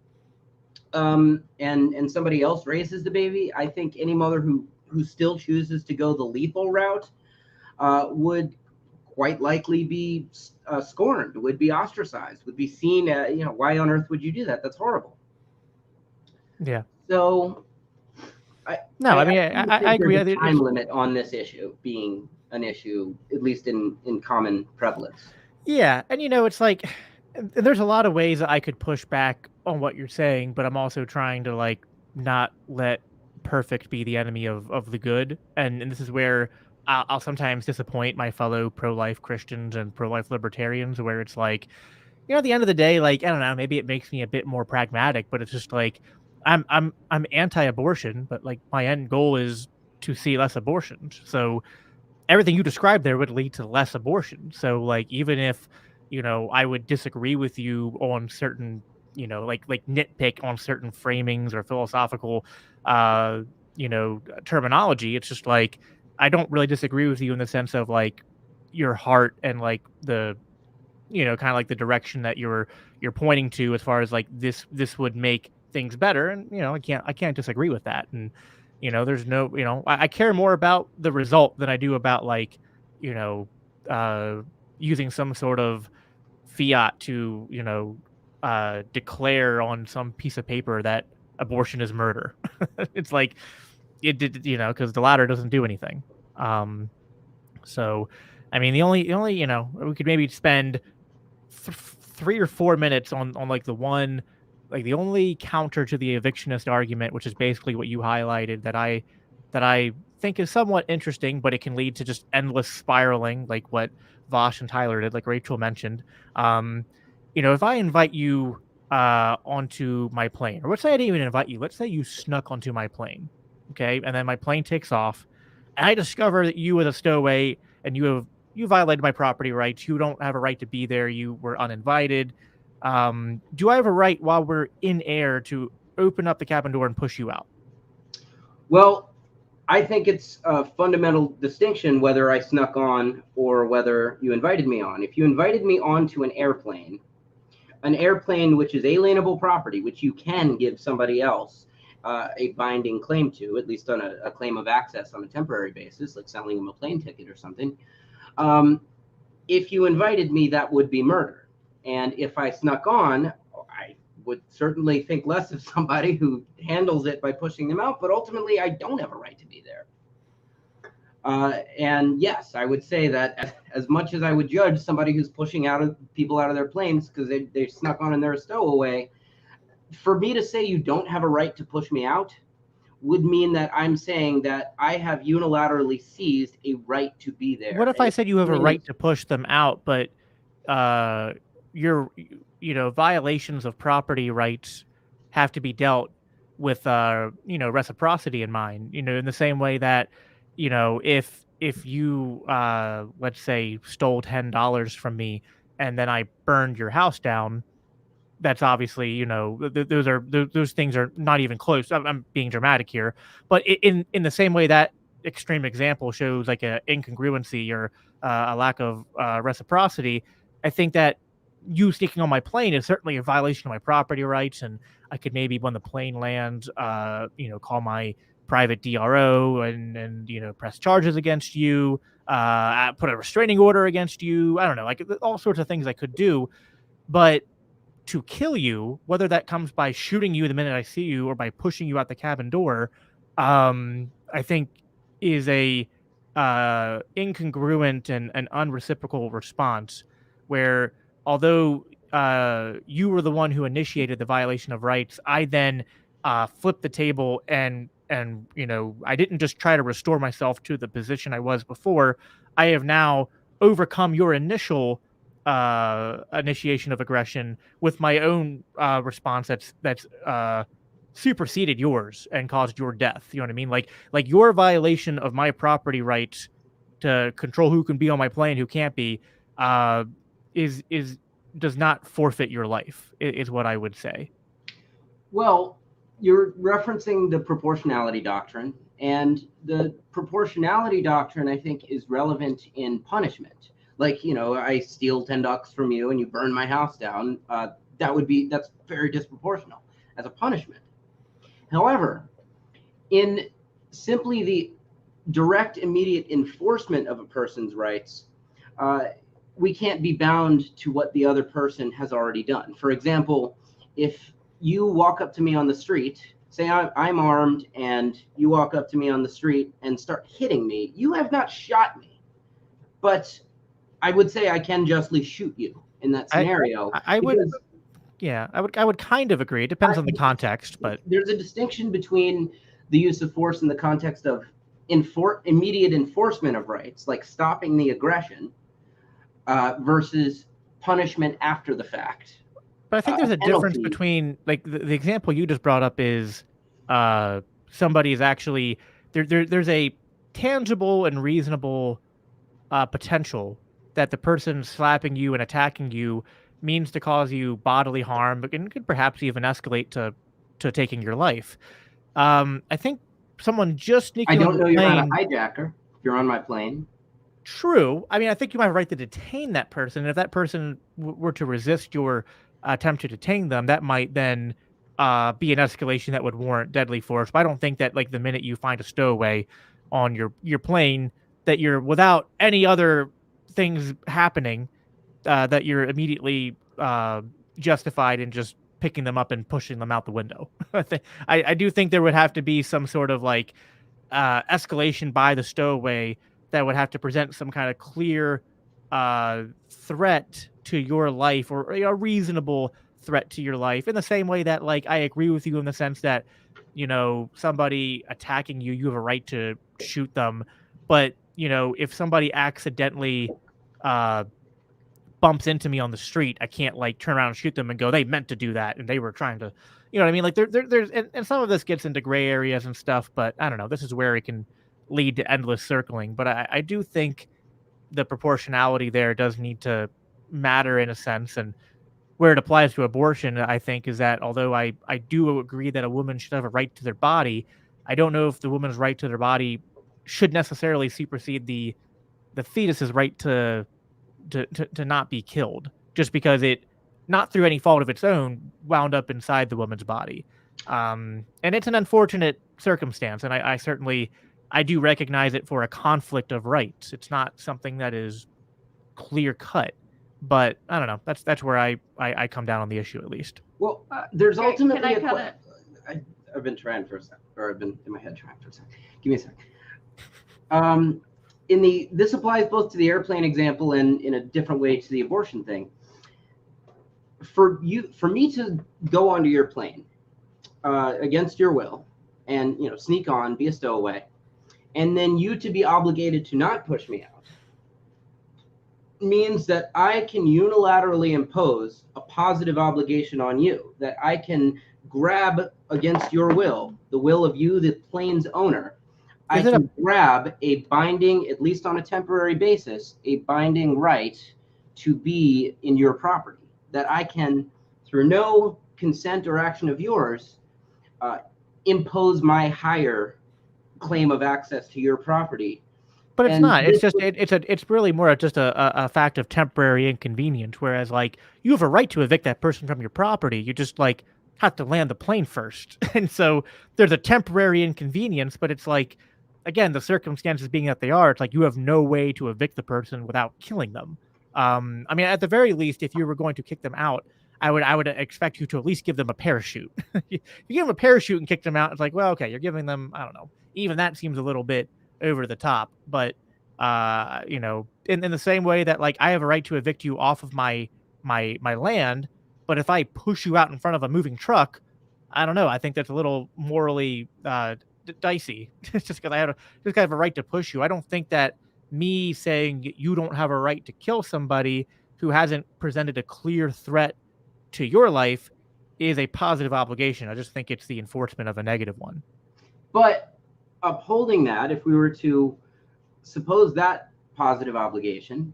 Speaker 2: and somebody else raises the baby, I think any mother who still chooses to go the lethal route would quite likely be scorned, would be ostracized, would be seen, why on earth would you do that? That's horrible.
Speaker 1: Yeah.
Speaker 2: So
Speaker 1: I agree.
Speaker 2: There's a time limit on this issue being an issue, at least in common prevalence.
Speaker 1: Yeah, and it's like there's a lot of ways that I could push back on what you're saying, but I'm also trying to like not let perfect be the enemy of the good, and this is where I'll sometimes disappoint my fellow pro-life Christians and pro-life libertarians, where it's like, at the end of the day, like, I don't know, maybe it makes me a bit more pragmatic, but it's just like I'm anti-abortion, but like my end goal is to see less abortions. So everything you described there would lead to less abortion. So like even if I would disagree with you on certain like nitpick on certain framings or philosophical terminology, it's just like I don't really disagree with you in the sense of like your heart and like the kind of like the direction that you're pointing to as far as like this would make things better, and I can't disagree with that. And there's no I care more about the result than I do about like using some sort of fiat to declare on some piece of paper that abortion is murder. It's like it did, because the latter doesn't do anything. So I mean the only we could maybe spend 3 or 4 minutes on like the one, like the only counter to the evictionist argument, which is basically what you highlighted, that I think is somewhat interesting, but it can lead to just endless spiraling, like what Vosh and Tyler did, like Rachel mentioned. If I invite you onto my plane, or let's say I didn't even invite you, let's say you snuck onto my plane, okay, and then my plane takes off, and I discover that you as a stowaway and you violated my property rights. You don't have a right to be there. You were uninvited. Do I have a right while we're in air to open up the cabin door and push you out?
Speaker 2: Well, I think it's a fundamental distinction whether I snuck on or whether you invited me on. If you invited me onto an airplane which is alienable property, which you can give somebody else a binding claim to, at least on a claim of access on a temporary basis, like selling them a plane ticket or something. If you invited me, that would be murder. And if I snuck on, I would certainly think less of somebody who handles it by pushing them out, but ultimately I don't have a right to be there. And yes, I would say that as much as I would judge somebody who's pushing people out of their planes because they snuck on and they're a stowaway, for me to say you don't have a right to push me out would mean that I'm saying that I have unilaterally seized a right to be there.
Speaker 1: What if I said you have a right to push them out, but your violations of property rights have to be dealt with reciprocity in mind, in the same way that if you let's say stole $10 from me and then I burned your house down, that's obviously those things are not even close. I'm being dramatic here, but in the same way that extreme example shows like a incongruency or a lack of reciprocity, I think that you sneaking on my plane is certainly a violation of my property rights, and I could maybe, when the plane lands, call my private DRO and press charges against you, put a restraining order against you. I don't know, like all sorts of things I could do, but to kill you, whether that comes by shooting you the minute I see you or by pushing you out the cabin door, I think is a incongruent and unreciprocal response, where although you were the one who initiated the violation of rights, I then flipped the table and I didn't just try to restore myself to the position I was before. I have now overcome your initial initiation of aggression with my own response that's superseded yours and caused your death. You know what I mean? Like your violation of my property rights to control who can be on my plane, who can't be, uh, is does not forfeit your life. Is what I would say.
Speaker 2: Well, you're referencing the proportionality doctrine, and the proportionality doctrine, I think, is relevant in punishment. Like, I steal $10 from you and you burn my house down. That's very disproportional as a punishment. However, in simply the direct, immediate enforcement of a person's rights, we can't be bound to what the other person has already done. For example, if you walk up to me on the street, say I'm armed, and you walk up to me on the street and start hitting me, you have not shot me. But I would say I can justly shoot you in that scenario.
Speaker 1: I would kind of agree. It depends on the context, but
Speaker 2: there's a distinction between the use of force in the context of immediate enforcement of rights, like stopping the aggression, versus punishment after the fact.
Speaker 1: But I think there's a difference between, like, the example you just brought up is somebody is actually there's a tangible and reasonable potential that the person slapping you and attacking you means to cause you bodily harm, but could perhaps even escalate to taking your life. I think someone just sneaking.
Speaker 2: I don't know you're not a hijacker if you're on my plane.
Speaker 1: True. I mean, I think you might have a right to detain that person, and if that person were to resist your attempt to detain them, that might then be an escalation that would warrant deadly force. But I don't think that, like, the minute you find a stowaway on your plane, that you're, without any other things happening, that you're immediately justified in just picking them up and pushing them out the window. I do think there would have to be some sort of, like, escalation by the stowaway that would have to present some kind of clear threat to your life, or a reasonable threat to your life, in the same way that, like, I agree with you in the sense that, somebody attacking you, you have a right to shoot them. But, if somebody accidentally bumps into me on the street, I can't, like, turn around and shoot them and go, they meant to do that and they were trying to, you know what I mean? Like, there's and some of this gets into gray areas and stuff, but I don't know. This is where it can lead to endless circling. But I do think the proportionality there does need to matter in a sense. And where it applies to abortion, I think, is that although I do agree that a woman should have a right to their body, I don't know if the woman's right to their body should necessarily supersede the fetus's right to not be killed, just because it, not through any fault of its own, wound up inside the woman's body. And it's an unfortunate circumstance, and I do recognize it for a conflict of rights. It's not something that is clear cut, but I don't know. That's where I come down on the issue, at least.
Speaker 2: Well, there's ultimately
Speaker 3: I've
Speaker 2: been trying for a sec, or I've been in my head trying for a sec. Give me a sec. This applies both to the airplane example and in a different way to the abortion thing. For me to go onto your plane against your will, and sneak on, be a stowaway, and then you to be obligated to not push me out, means that I can unilaterally impose a positive obligation on you, that I can grab against your will, the will of you, the plane's owner. I can grab a binding, at least on a temporary basis, a binding right to be in your property, that I can, through no consent or action of yours, impose my higher claim of access to your property.
Speaker 1: But it's not. It's just it's really more just a fact of temporary inconvenience. Whereas, like, you have a right to evict that person from your property. You just, like, have to land the plane first, and so there's a temporary inconvenience. But it's like, again, the circumstances being that they are, it's like you have no way to evict the person without killing them. I mean, at the very least, if you were going to kick them out, I would expect you to at least give them a parachute. You give them a parachute and kick them out, it's like, well, okay, you're giving them, I don't know. Even that seems a little bit over the top. But You know, in the same way that like I have a right to evict you off of my land, but if I push you out in front of a moving truck, I don't know. I think that's a little morally dicey. It's just because I have a right to push you. I don't think that me saying you don't have a right to kill somebody who hasn't presented a clear threat to your life is a positive obligation. I just think it's the enforcement of a negative one.
Speaker 2: But upholding that, if we were to suppose that positive obligation,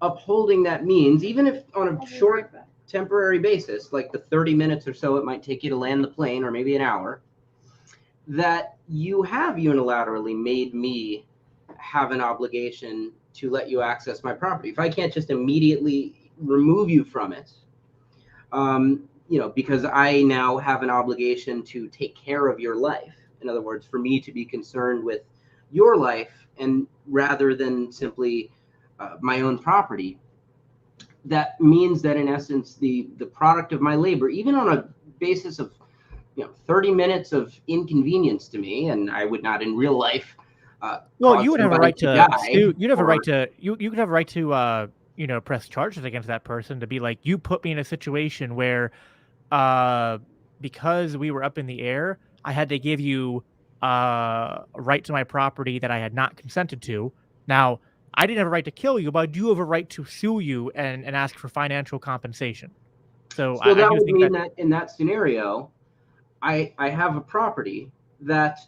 Speaker 2: upholding that means, even if on a short temporary basis, like the 30 minutes or so it might take you to land the plane, or maybe an hour, that you have unilaterally made me have an obligation to let you access my property. If I can't just immediately remove you from it, you know, because I now have an obligation to take care of your life. In other words, for me to be concerned with your life, and rather than simply my own property, that means that in essence, the product of my labor, even on a basis of 30 minutes of inconvenience to me, and I would not in real life.
Speaker 1: Well, you would have a right to sue. You'd have a right to you could have a right to you know, press charges against that person to be like, you put me in a situation where because we were up in the air, I had to give you a right to my property that I had not consented to. Now, I didn't have a right to kill you, but I do have a right to sue you and ask for financial compensation. So
Speaker 2: that
Speaker 1: I do
Speaker 2: would
Speaker 1: think
Speaker 2: mean that in that scenario, I have a property that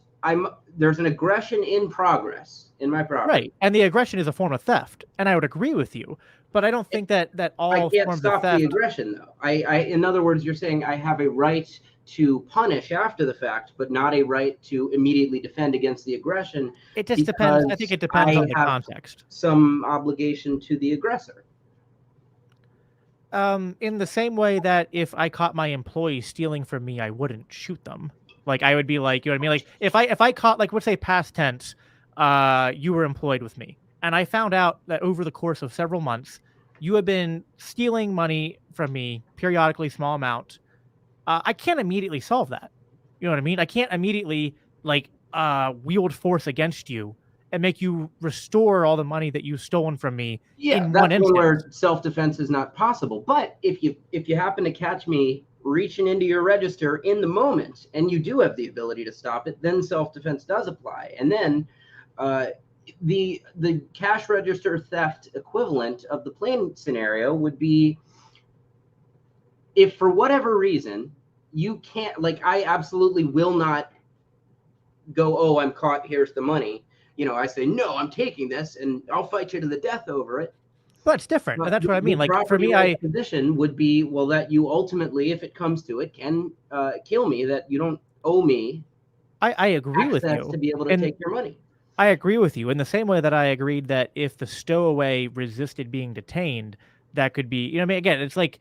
Speaker 2: there's an aggression in progress in my property.
Speaker 1: Right, and the aggression is a form of theft, and I would agree with you, but I don't think that all
Speaker 2: I can't
Speaker 1: forms
Speaker 2: stop
Speaker 1: of theft.
Speaker 2: the aggression, though. In other words, you're saying I have a right to punish after the fact, but not a right to immediately defend against the aggression.
Speaker 1: It just depends. I think it depends on the context.
Speaker 2: Some obligation to the aggressor.
Speaker 1: In the same way that if I caught my employees stealing from me, I wouldn't shoot them. Like I would be like, you know what I mean? Like if I caught, like, let's say past tense, you were employed with me, and I found out that over the course of several months, you have been stealing money from me periodically, small amount. I can't immediately solve that. You know what I mean? I can't immediately like wield force against you and make you restore all the money that you've stolen from me in one
Speaker 2: That's
Speaker 1: instance.
Speaker 2: one where self-defense is not possible. But if you happen to catch me reaching into your register in the moment, and you do have the ability to stop it, then self-defense does apply. And then the cash register theft equivalent of the plane scenario would be, if for whatever reason you can't, like, I absolutely will not go, oh, I'm caught, here's the money. I say, no, I'm taking this and I'll fight you to the death over it.
Speaker 1: But it's different.
Speaker 2: But
Speaker 1: That's what I mean. Like for me,
Speaker 2: position would be, well, that you ultimately, if it comes to it, can kill me, that you don't owe me.
Speaker 1: I agree with you
Speaker 2: to be able to take your money.
Speaker 1: I agree with you in the same way that I agreed that if the stowaway resisted being detained, that could be, I mean, again, it's like,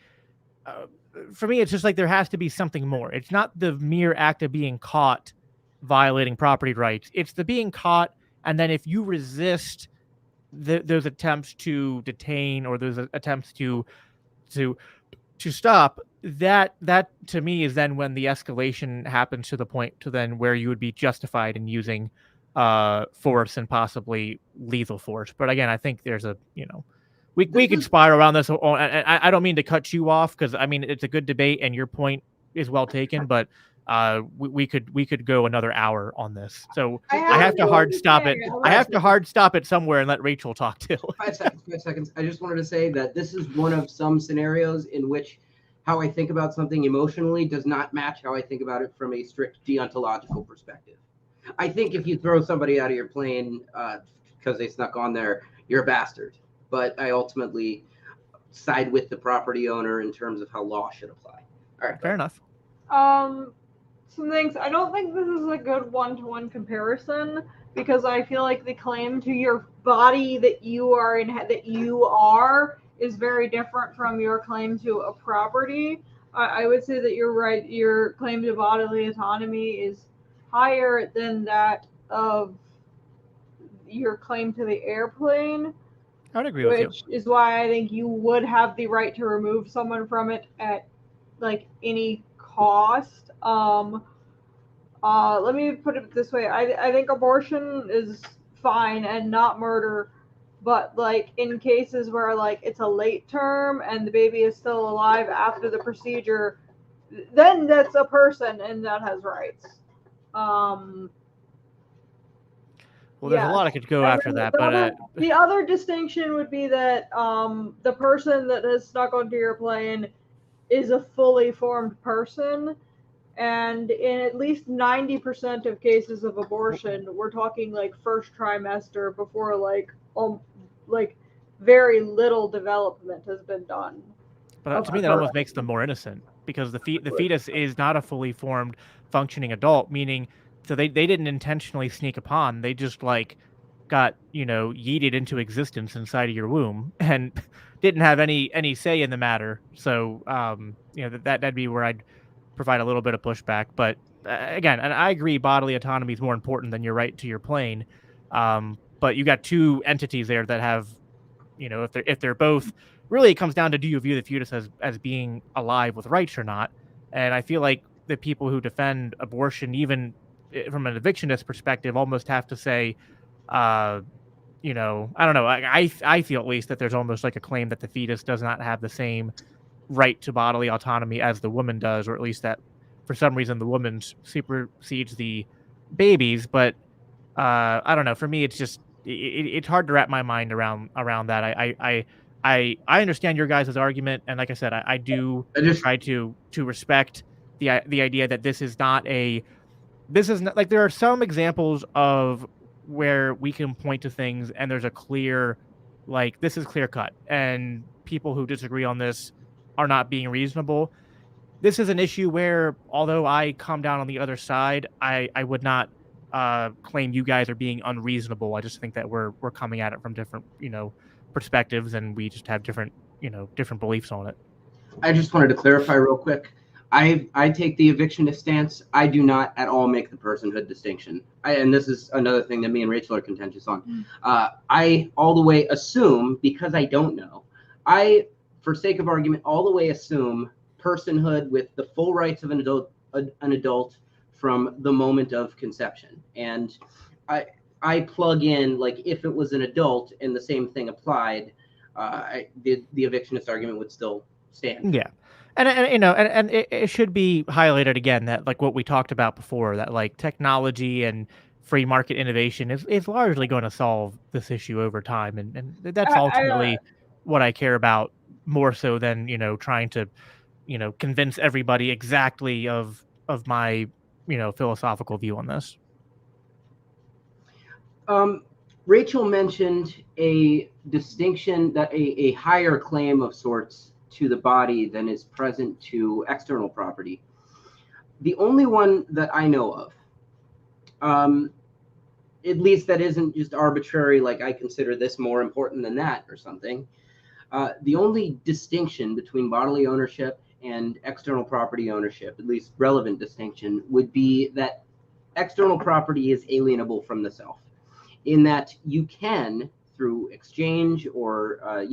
Speaker 1: for me, it's just like there has to be something more. It's not the mere act of being caught violating property rights. It's the being caught, and then if you resist those attempts to detain or those attempts to stop, that to me is then when the escalation happens to the point to then where you would be justified in using force and possibly lethal force. But again, I think there's a, we could spiral around this. I don't mean to cut you off, because I mean it's a good debate and your point is well taken, but we could go another hour on this. So I have to hard stop it. I have to hard stop it somewhere and let Rachel talk too.
Speaker 2: 5 seconds. I just wanted to say that this is one of some scenarios in which how I think about something emotionally does not match how I think about it from a strict deontological perspective. I think if you throw somebody out of your plane because they snuck on there, you're a bastard. But I ultimately side with the property owner in terms of how law should apply. All right.
Speaker 1: Fair enough.
Speaker 3: Some things, I don't think this is a good one-to-one comparison, because I feel like the claim to your body that you are is very different from your claim to a property. I would say that your claim to bodily autonomy is higher than that of your claim to the airplane.
Speaker 1: I would agree with you.
Speaker 3: Which is why I think you would have the right to remove someone from it at like any cost. Let me put it this way. I think abortion is fine and not murder. But like in cases where like it's a late term and the baby is still alive after the procedure, then that's a person and that has rights.
Speaker 1: Well, there's a lot I could go after that, but
Speaker 3: the other distinction would be that the person that has snuck onto your plane is a fully formed person, and in at least 90% of cases of abortion, we're talking like first trimester before like very little development has been done.
Speaker 1: to me, that almost makes them more innocent because the fetus is not a fully formed, functioning adult. Meaning, so they didn't intentionally sneak upon. They just like got yeeted into existence inside of your womb and didn't have any say in the matter. So that'd be where I'd provide a little bit of pushback. But again, and I agree, bodily autonomy is more important than your right to your plane. But you got two entities there that have, if they're both, really it comes down to, do you view the fetus as being alive with rights or not? And I feel like the people who defend abortion, even from an evictionist perspective, almost have to say, I don't know. I feel at least that there's almost like a claim that the fetus does not have the same right to bodily autonomy as the woman does, or at least that for some reason the woman supersedes the babies. But I don't know. For me, it's just it's hard to wrap my mind around that. I understand your guys' argument, and like I said, I do try to respect the idea that this is not like, there are some examples of where we can point to things and there's a clear, like, this is clear cut, and people who disagree on this are not being reasonable. This is an issue where, although I come down on the other side, I would not claim you guys are being unreasonable. I just think that we're coming at it from different perspectives, and we just have different beliefs on it.
Speaker 2: I just wanted to clarify real quick. I take the evictionist stance. I do not at all make the personhood distinction. And this is another thing that me and Rachel are contentious on. I all the way assume, because I don't know, for sake of argument, all the way assume personhood with the full rights of an adult from the moment of conception. And I plug in, like, if it was an adult and the same thing applied, the evictionist argument would still stand.
Speaker 1: Yeah. And it should be highlighted again that, like what we talked about before, that like technology and free market innovation is largely going to solve this issue over time, and that's ultimately what I care about, more so than trying to convince everybody exactly of my philosophical view on this.
Speaker 2: Rachel mentioned a distinction, that a higher claim of sorts to the body than is present to external property. The only one that I know of, at least that isn't just arbitrary, like I consider this more important than that or something. The only distinction between bodily ownership and external property ownership, at least relevant distinction, would be that external property is alienable from the self, in that you can, through exchange or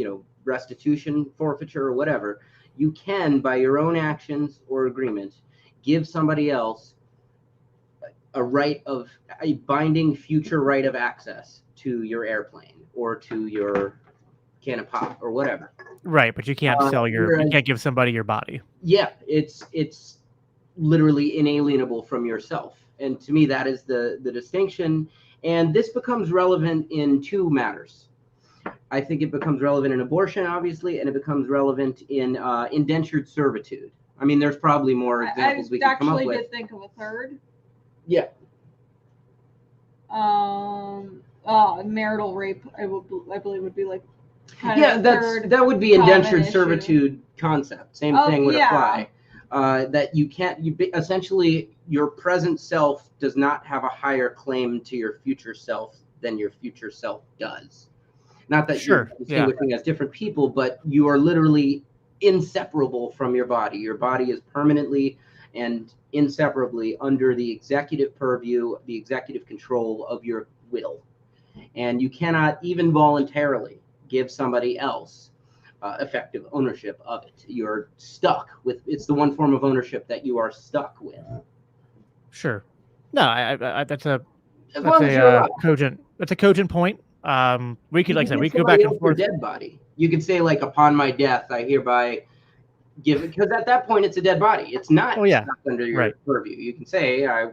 Speaker 2: restitution, forfeiture, or whatever, you can, by your own actions or agreement, give somebody else a binding future right of access to your airplane or to your can of pop or whatever.
Speaker 1: Right, but you can't you can't give somebody your body.
Speaker 2: Yeah, it's literally inalienable from yourself. And to me, that is the distinction. And this becomes relevant in two matters. I think it becomes relevant in abortion, obviously, and it becomes relevant in indentured servitude. I mean, there's probably more examples we can come up with.
Speaker 3: I actually did think of a third.
Speaker 2: Yeah.
Speaker 3: Marital rape, I believe would be like.
Speaker 2: That would be indentured servitude concept. Same thing would apply. That you can't. Essentially, your present self does not have a higher claim to your future self than your future self does. Not that you're distinguishing as different people, but you are literally inseparable from your body. Your body is permanently and inseparably under the executive purview, the executive control of your will. And you cannot even voluntarily give somebody else effective ownership of it. You're stuck with, it's the one form of ownership that you are stuck with.
Speaker 1: Sure. No, that's a cogent that's a cogent point. We could, like I said, we could go back and forth.
Speaker 2: Dead body. You could say like, upon my death, I hereby give it, because at that point it's a dead body. It's not under your purview. You can say, I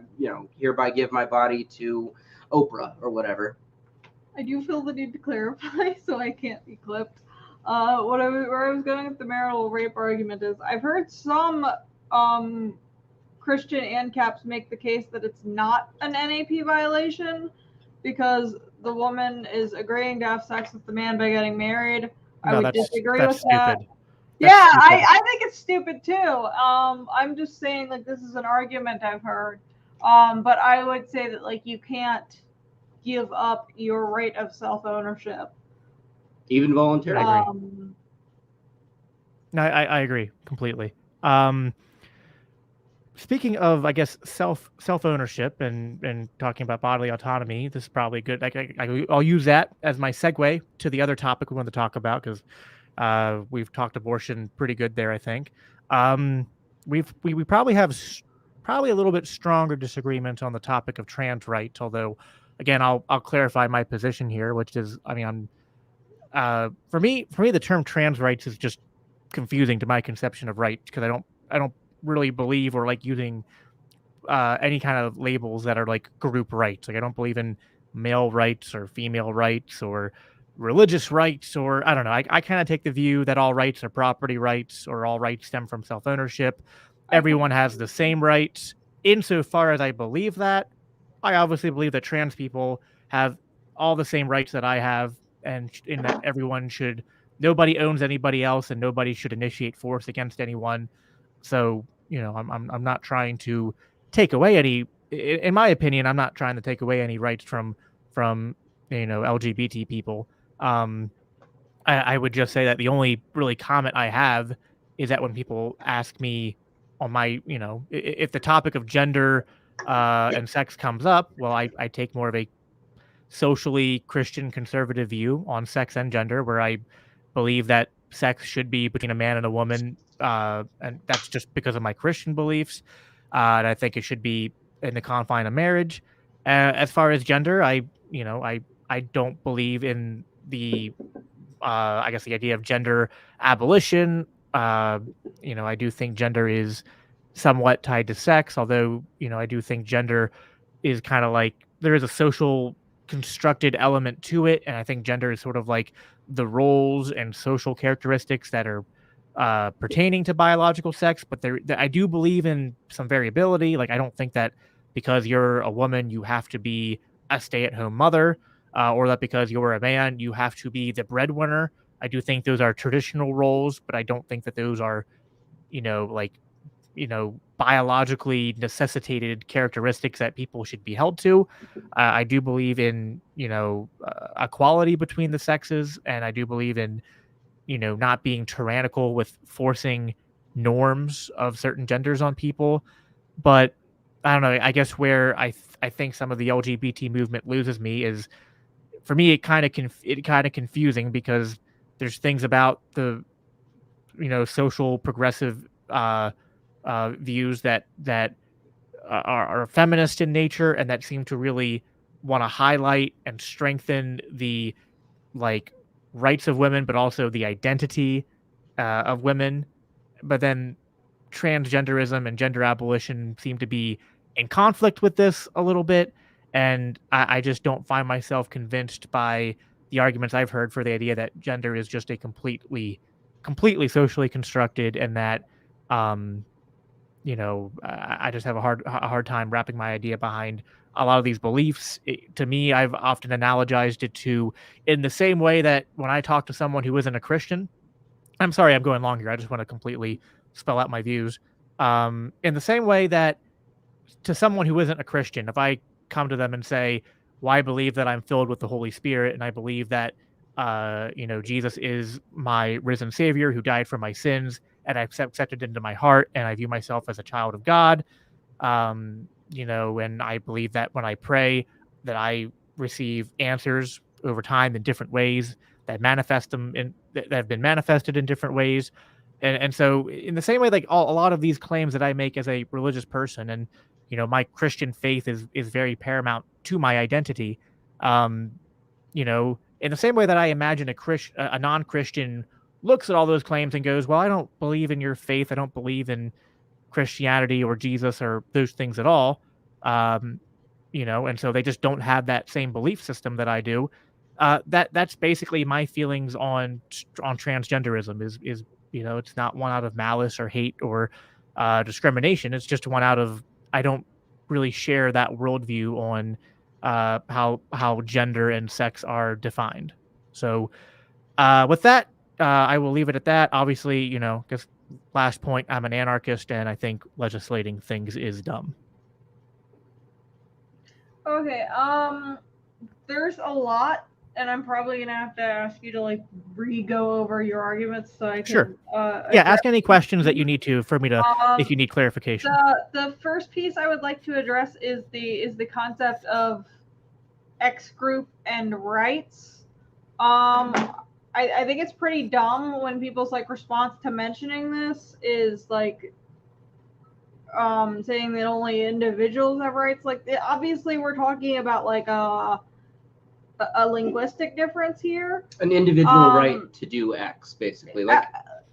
Speaker 2: hereby give my body to Oprah or whatever.
Speaker 3: I do feel the need to clarify, so I can't be clipped. Where I was going with the marital rape argument is, I've heard some Christian ANCAPs make the case that it's not an NAP violation because the woman is agreeing to have sex with the man by getting married. I would disagree with that. Yeah, I think it's stupid too. I'm just saying, like, this is an argument I've heard. But I would say that, like, you can't give up your right of self-ownership.
Speaker 2: Even voluntarily.
Speaker 1: No, I agree completely. Speaking of, I guess, self-ownership and talking about bodily autonomy, this is probably good. I'll use that as my segue to the other topic we want to talk about, because we've talked abortion pretty good there, I think. We probably have a little bit stronger disagreement on the topic of trans rights, although, again, I'll clarify my position here, which is, I mean, for me, the term trans rights is just confusing to my conception of rights, because I don't really believe or like using any kind of labels that are like group rights. Like, I don't believe in male rights or female rights or religious rights, or I don't know. I kind of take the view that all rights are property rights, or all rights stem from self-ownership. Everyone has the same rights. Insofar as I believe that, I obviously believe that trans people have all the same rights that I have, and in that nobody owns anybody else, and nobody should initiate force against anyone. So, I'm not trying to take away any, in my opinion, I'm not trying to take away any rights from LGBT people. I would just say that the only really comment I have is that when people ask me on my, if the topic of gender and sex comes up, well, I take more of a socially Christian conservative view on sex and gender, where I believe that sex should be between a man and a woman, and that's just because of my Christian beliefs. And I think it should be in the confine of marriage. As far as gender, I don't believe in the I guess the idea of gender abolition. I do think gender is somewhat tied to sex, although I do think gender is kind of like, there is a social constructed element to it, and I think gender is sort of like the roles and social characteristics that are pertaining to biological sex. But I do believe in some variability. Like, I don't think that because you're a woman you have to be a stay-at-home mother, or that because you're a man you have to be the breadwinner. I do think those are traditional roles, but I don't think that those are biologically necessitated characteristics that people should be held to. I do believe in, equality between the sexes, and I do believe in, not being tyrannical with forcing norms of certain genders on people. But I don't know, I guess where I think some of the LGBT movement loses me is, for me, it kind of confusing, because there's things about the, social progressive views that are feminist in nature, and that seem to really want to highlight and strengthen the rights of women, but also the identity of women. But then transgenderism and gender abolition seem to be in conflict with this a little bit, and I just don't find myself convinced by the arguments I've heard for the idea that gender is just a completely socially constructed, and that I just have a hard time wrapping my idea behind a lot of these beliefs. To me, I've often analogized it to, in the same way that when I talk to someone who isn't a Christian, I'm sorry, I'm going long here. I just want to completely spell out my views. In the same way that to someone who isn't a Christian, if I come to them and say, well, I believe that I'm filled with the Holy Spirit, and I believe that Jesus is my risen Savior who died for my sins, and I've accepted into my heart, and I view myself as a child of God. And I believe that when I pray, that I receive answers over time in different ways that have been manifested in different ways. And so in the same way, like a lot of these claims that I make as a religious person, and my Christian faith is very paramount to my identity. You know, in the same way that I imagine a non-Christian looks at all those claims and goes, "Well, I don't believe in your faith. I don't believe in Christianity or Jesus or those things at all." Um, you know, and so they just don't have that same belief system that I do. That's basically my feelings on transgenderism. Is you know, it's not one out of malice or hate or discrimination. It's just one out of I don't really share that worldview on how gender and sex are defined. So with that, I will leave it at that. Obviously, you know, because last point, I'm an anarchist, and I think legislating things is dumb.
Speaker 3: Okay, there's a lot, and I'm probably gonna have to ask you to like re-go over your arguments so I can
Speaker 1: Sure. Yeah, ask any questions that you need to for me to if you
Speaker 3: Um,
Speaker 1: need clarification.
Speaker 3: the first piece I would like to address is the concept of X group and rights. I think it's pretty dumb when people's like response to mentioning this is like saying that only individuals have rights. Like obviously we're talking about like a linguistic difference here.
Speaker 2: An individual right to do X, basically. Like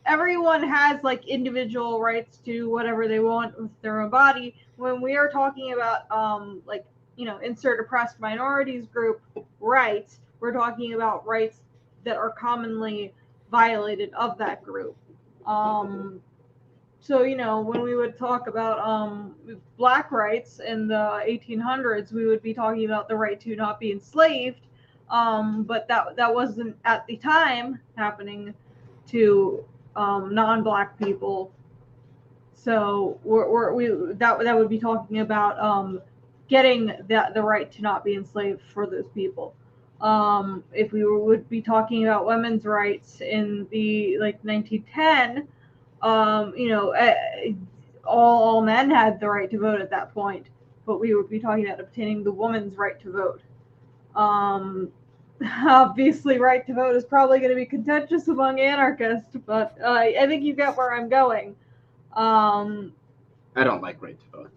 Speaker 3: everyone has like individual rights to whatever they want with their own body. When we are talking about like, you know, insert oppressed minorities group rights, we're talking about rights that are commonly violated of that group. So, you know, when we would talk about black rights in the 1800s, we would be talking about the right to not be enslaved. But that wasn't at the time happening to non-black people. So that would be talking about getting the right to not be enslaved for those people. If we would be talking about women's rights in the like 1910, you know, all men had the right to vote at that point, but we would be talking about obtaining the woman's right to vote. Obviously, right to vote is probably going to be contentious among anarchists, but I think you get where I'm going.
Speaker 2: I don't like right to vote.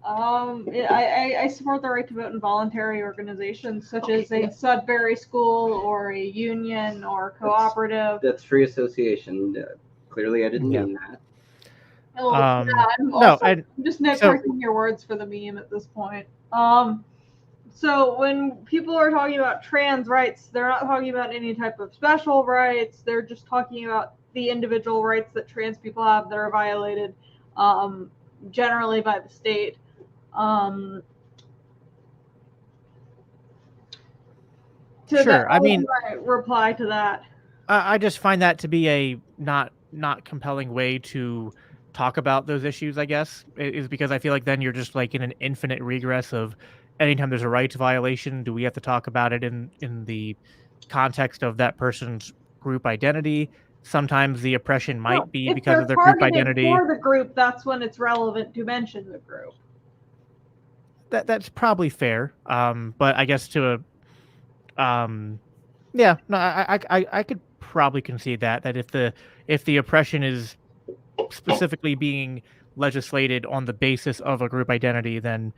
Speaker 3: I support the right to vote in voluntary organizations such as a Sudbury school or a union or cooperative.
Speaker 2: That's free association. Clearly, I didn't mean that.
Speaker 3: Well, I'm just nitpicking your words for the meme at this point. So when people are talking about trans rights, they're not talking about any type of special rights. They're just talking about the individual rights that trans people have that are violated, generally by the state.
Speaker 1: Sure. I mean,
Speaker 3: reply to that.
Speaker 1: I just find that to be a not compelling way to talk about those issues, I guess, is because I feel like then you're just like in an infinite regress of anytime there's a rights violation, do we have to talk about it in the context of that person's group identity? Sometimes the oppression might be because of their group identity.
Speaker 3: For the group, that's when it's relevant to mention the group.
Speaker 1: That's probably fair. But I guess to yeah, no, I could probably concede that if the oppression is specifically being legislated on the basis of a group identity, then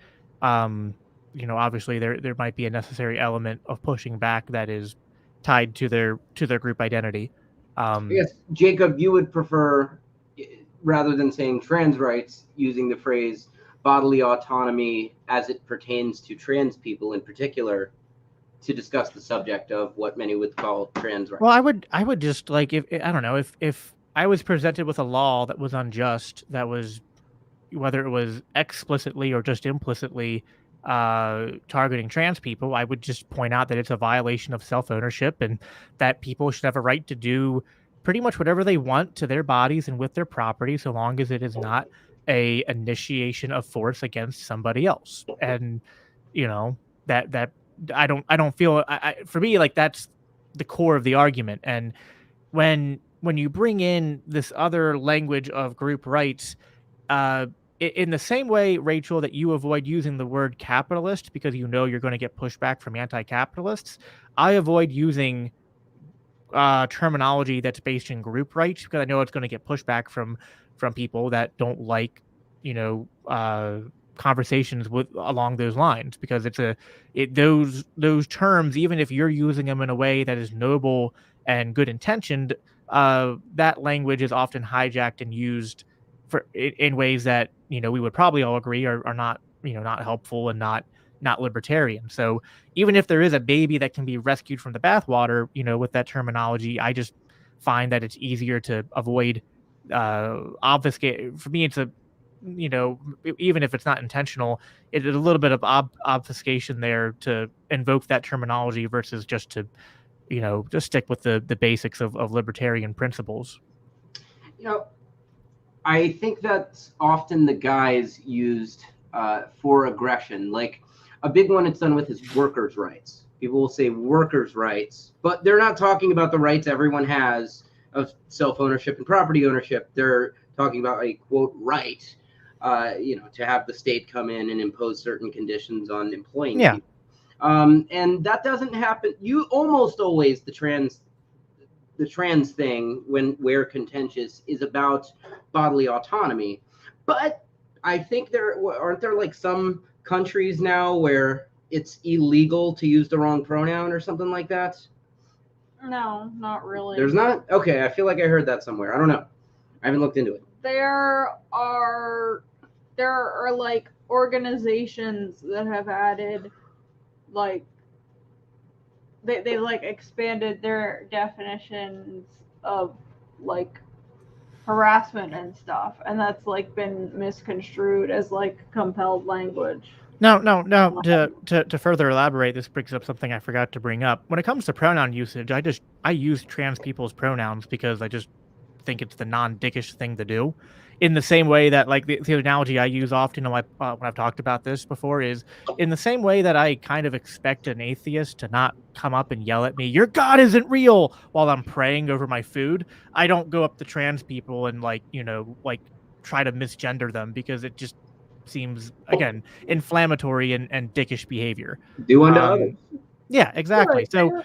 Speaker 1: you know, obviously there might be a necessary element of pushing back that is tied to their group identity.
Speaker 2: I guess, Jacob, you would prefer, rather than saying trans rights, using the phrase bodily autonomy as it pertains to trans people in particular, to discuss the subject of what many would call trans rights.
Speaker 1: Well, I would just like, if I don't know, if I was presented with a law that was unjust, that was, whether it was explicitly or just implicitly targeting trans people, I would just point out that it's a violation of self-ownership and that people should have a right to do pretty much whatever they want to their bodies and with their property, so long as it is not a initiation of force against somebody else. And you know, that I don't feel for me, like, that's the core of the argument. And when you bring in this other language of group rights, in the same way, Rachel, that you avoid using the word capitalist because you know you're going to get pushback from anti-capitalists, I avoid using terminology that's based in group rights because I know it's going to get pushback from people that don't like, you know, conversations along those lines, because those terms, even if you're using them in a way that is noble and good intentioned, that language is often hijacked and used in ways that we would probably all agree are not not helpful and not libertarian. So even if there is a baby that can be rescued from the bathwater, with that terminology, I just find that it's easier to avoid obfuscate. For me, it's even if it's not intentional, it is a little bit of obfuscation there to invoke that terminology versus just to just stick with the basics of libertarian principles.
Speaker 2: I think that's often the guise used for aggression. Like a big one it's done with is workers' rights. People will say workers' rights, but they're not talking about the rights everyone has of self-ownership and property ownership. They're talking about a quote right, to have the state come in and impose certain conditions on employing people. And that doesn't happen. You almost always the trans thing, where contentious, is about bodily autonomy. But I think aren't there like some countries now where it's illegal to use the wrong pronoun or something like that?
Speaker 3: No, not really.
Speaker 2: There's not? Okay, I feel like I heard that somewhere. I don't know. I haven't looked into it.
Speaker 3: There are like organizations that have added like they like expanded their definitions of like harassment and stuff, and that's like been misconstrued as like compelled language.
Speaker 1: No. To further elaborate, this brings up something I forgot to bring up. When it comes to pronoun usage, I use trans people's pronouns because I just think it's the non-dickish thing to do. In the same way that, like, the analogy I use often when I've talked about this before is in the same way that I kind of expect an atheist to not come up and yell at me, "Your God isn't real," while I'm praying over my food. I don't go up to trans people and like try to misgender them, because it just seems, again, inflammatory and dickish behavior.
Speaker 2: Do unto others.
Speaker 1: Yeah, exactly.
Speaker 3: Right.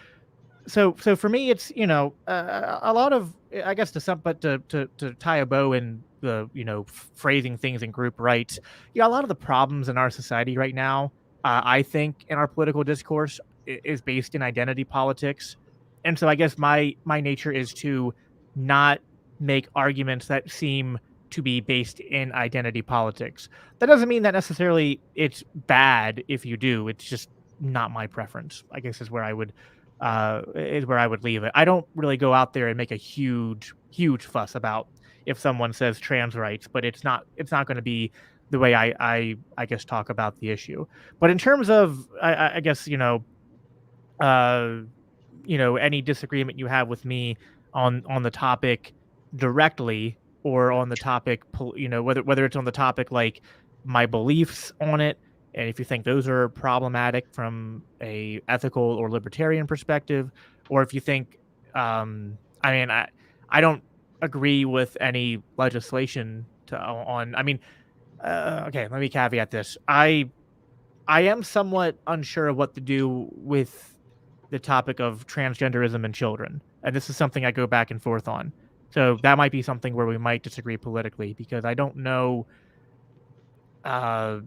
Speaker 1: So for me, it's a lot of, I guess, to tie a bow in the phrasing things in group rights. A lot of the problems in our society right now, I think, in our political discourse, is based in identity politics, and so I guess my nature is to not make arguments that seem to be based in identity politics. That doesn't mean that necessarily it's bad if you do. It's just not my preference, I guess, is where I would leave it. I don't really go out there and make a huge fuss about if someone says trans rights, but it's not going to be the way I guess talk about the issue. But in terms of I guess any disagreement you have with me on the topic directly, or on the topic, whether it's on the topic like my beliefs on it, and if you think those are problematic from a ethical or libertarian perspective, or if you think, I don't agree with any legislation okay, let me caveat this. I am somewhat unsure of what to do with the topic of transgenderism and children, and this is something I go back and forth on. So that might be something where we might disagree politically, because I don't know. And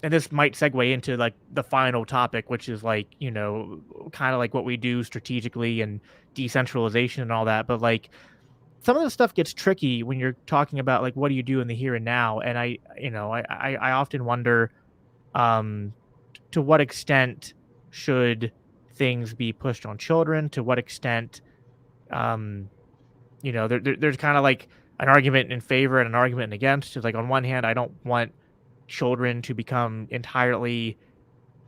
Speaker 1: this might segue into like the final topic, which is like, kind of like what we do strategically and decentralization and all that. But like some of the stuff gets tricky when you're talking about like, what do you do in the here and now? And I often wonder, to what extent should things be pushed on children? To what extent, there's kind of like an argument in favor and an argument against. It's like, on one hand, I don't want children to become entirely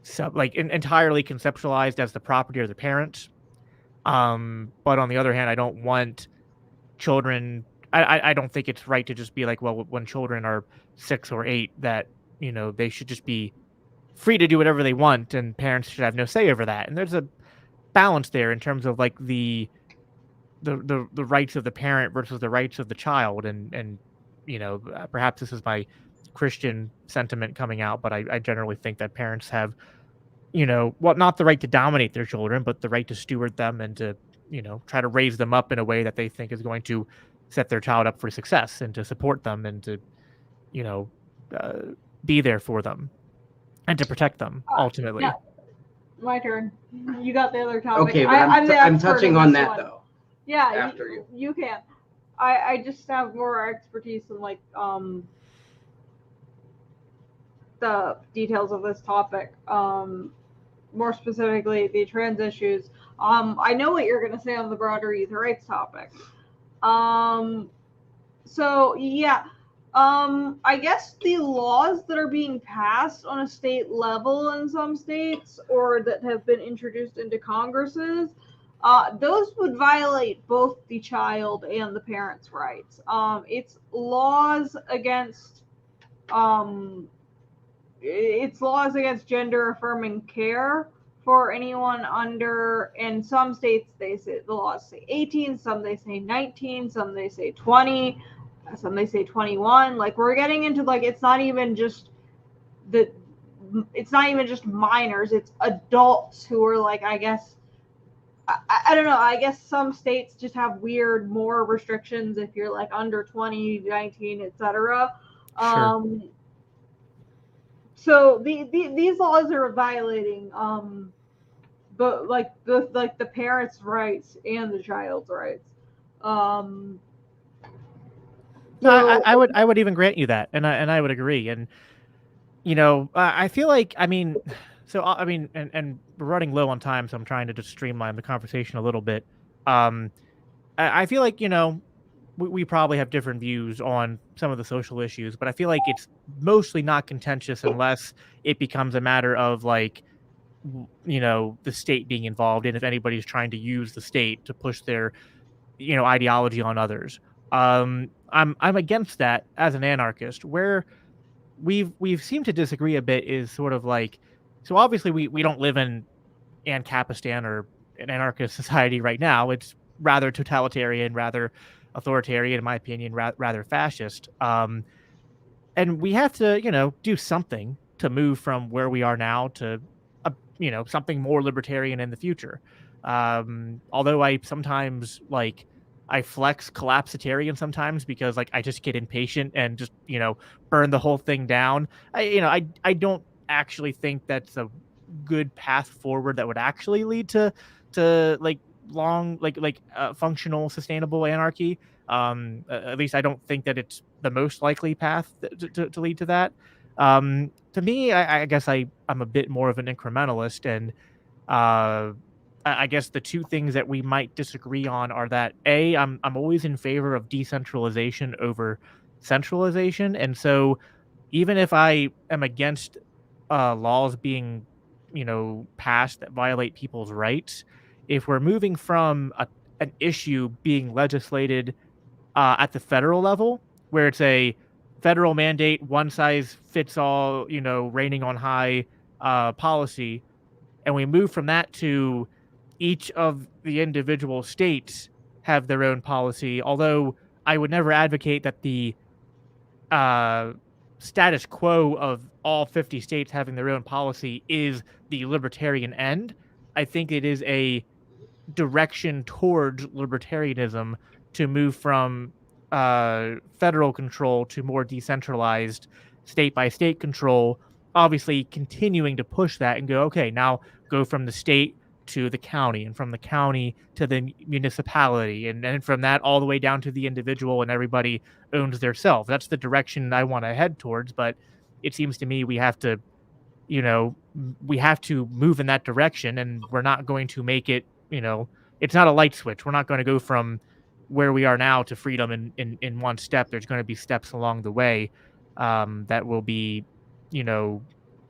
Speaker 1: conceptualized as the property of the parents. But on the other hand, I don't want children. I don't think it's right to just be like, well, when children are 6 or 8, that they should just be free to do whatever they want, and parents should have no say over that. And there's a balance there in terms of like the rights of the parent versus the rights of the child, and perhaps this is my Christian sentiment coming out, but I generally think that parents have not the right to dominate their children, but the right to steward them and to try to raise them up in a way that they think is going to set their child up for success, and to support them, and to be there for them and to protect them ultimately.
Speaker 3: Yeah. My turn. You got the other topic.
Speaker 2: Okay, but I'm touching on that though.
Speaker 3: Yeah,
Speaker 2: after
Speaker 3: you can. I just have more expertise in like the details of this topic. More specifically, the trans issues. I know what you're gonna say on the broader youth rights topic. So yeah. I guess the laws that are being passed on a state level in some states, or that have been introduced into Congresses, those would violate both the child and the parent's rights. It's laws against gender affirming care for anyone under. In some states, they say the laws say 18, some they say 19, some they say 20. Some they say 21. Like, we're getting into like, it's not even just minors, it's adults who are like, I guess I don't know, I guess some states just have weird more restrictions if you're like under 20, 19, etc.
Speaker 1: Sure.
Speaker 3: So these laws are violating but like the parents' rights and the child's rights.
Speaker 1: No, I would even grant you that, and I would agree. And I feel like, I mean, and we're running low on time, so I'm trying to just streamline the conversation a little bit. I feel like we probably have different views on some of the social issues, but I feel like it's mostly not contentious unless it becomes a matter of like the state being involved, and if anybody's trying to use the state to push their ideology on others. I'm against that as an anarchist. Where we've seemed to disagree a bit is sort of like, so obviously we don't live in Ancapistan or an anarchist society right now. It's rather totalitarian, rather authoritarian, in my opinion, rather fascist. And we have to do something to move from where we are now to something more libertarian in the future. Although I sometimes I flex collapsitarian sometimes because I just get impatient and just burn the whole thing down. I don't actually think that's a good path forward that would actually lead to long functional sustainable anarchy. At least I don't think that it's the most likely path to lead to that. To me, I guess I'm a bit more of an incrementalist, and I guess the two things that we might disagree on are that I'm always in favor of decentralization over centralization, and so even if I am against laws being passed that violate people's rights, if we're moving from an issue being legislated at the federal level, where it's a federal mandate, one size fits all, reigning on high policy, and we move from that to each of the individual states have their own policy. Although I would never advocate that the status quo of all 50 states having their own policy is the libertarian end. I think it is a direction towards libertarianism to move from federal control to more decentralized state by state control, obviously continuing to push that and go, okay, now go from the state to the county, and from the county to the municipality, and then from that all the way down to the individual, and everybody owns their self. That's the direction I want to head towards. But it seems to me we have to move in that direction, and we're not going to make it, it's not a light switch. We're not going to go from where we are now to freedom in one step. There's going to be steps along the way that will be,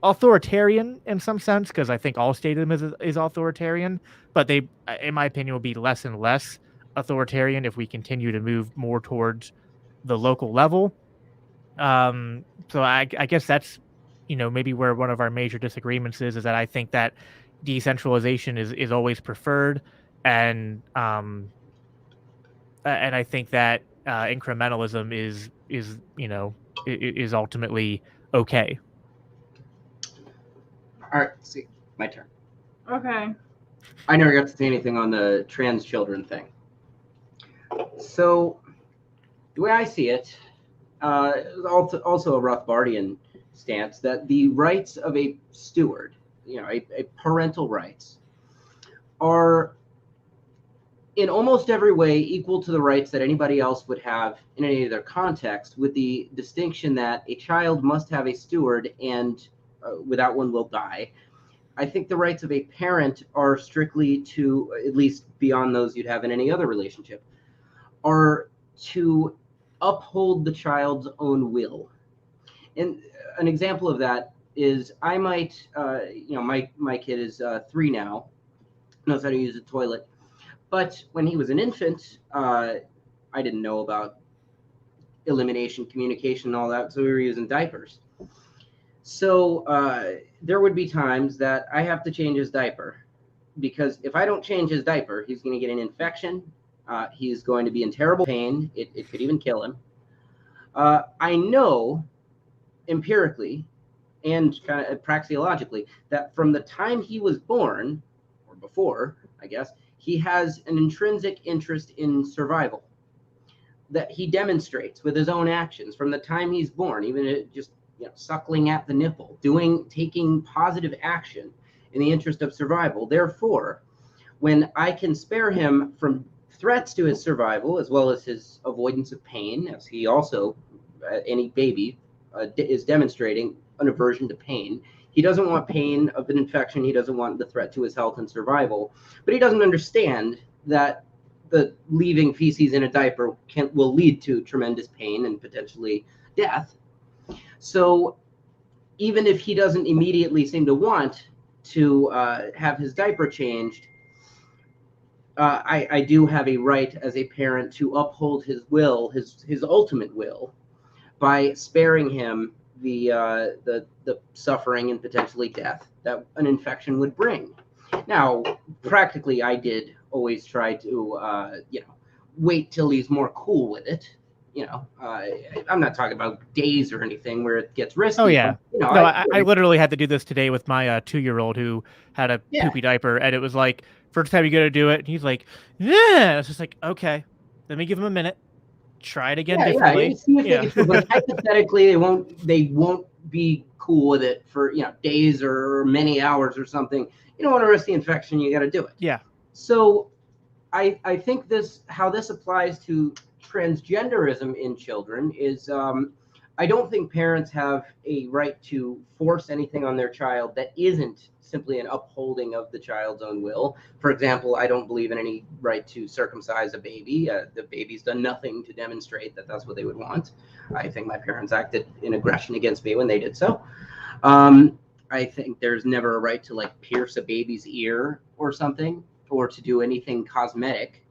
Speaker 1: authoritarian in some sense, because I think all statism is authoritarian, but they, in my opinion, will be less and less authoritarian if we continue to move more towards the local level. So I guess that's maybe where one of our major disagreements is that I think that decentralization is always preferred, and I think that incrementalism is ultimately okay.
Speaker 2: All right, see, my turn.
Speaker 3: Okay.
Speaker 2: I never got to say anything on the trans children thing. So the way I see it Also a Rothbardian stance that the rights of a steward, a parental rights, are in almost every way equal to the rights that anybody else would have in any other context, with the distinction that a child must have a steward, and without one will die. I think the rights of a parent are strictly to, at least beyond those you'd have in any other relationship, are to uphold the child's own will. And an example of that is I might, my kid is 3 now, knows how to use a toilet. But when he was an infant, I didn't know about elimination, communication, and all that, so we were using diapers. So there would be times that I have to change his diaper, because if I don't change his diaper, he's going to get an infection. He's going to be in terrible pain. It could even kill him. I know empirically and kind of praxeologically that from the time he was born, or before, I guess, he has an intrinsic interest in survival that he demonstrates with his own actions from the time he's born, even just suckling at the nipple, taking positive action in the interest of survival. Therefore, when I can spare him from threats to his survival, as well as his avoidance of pain, as he also, any baby, is demonstrating an aversion to pain. He doesn't want pain of an infection. He doesn't want the threat to his health and survival. But he doesn't understand that the leaving feces in a diaper will lead to tremendous pain and potentially death. So even if he doesn't immediately seem to want to have his diaper changed, I do have a right as a parent to uphold his will, his ultimate will, by sparing him the suffering and potentially death that an infection would bring. Now, practically, I did always try to wait till he's more cool with it. I'm not talking about days or anything where it gets risky.
Speaker 1: Oh yeah.
Speaker 2: But,
Speaker 1: no, I literally had to do this today with my 2-year-old who had a poopy diaper, and it was like, first time you got to do it, and he's like, yeah. It's just like, okay, let me give him a minute. Try it again differently.
Speaker 2: See if they get through, but hypothetically, they won't be cool with it for days or many hours or something. You don't want to risk the infection. You got to do it.
Speaker 1: Yeah.
Speaker 2: So, I think how this applies to transgenderism in children is I don't think parents have a right to force anything on their child that isn't simply an upholding of the child's own will. For example, I don't believe in any right to circumcise a baby. The baby's done nothing to demonstrate that that's what they would want. I think my parents acted in aggression against me when they did so. I think there's never a right to pierce a baby's ear or something, or to do anything cosmetic.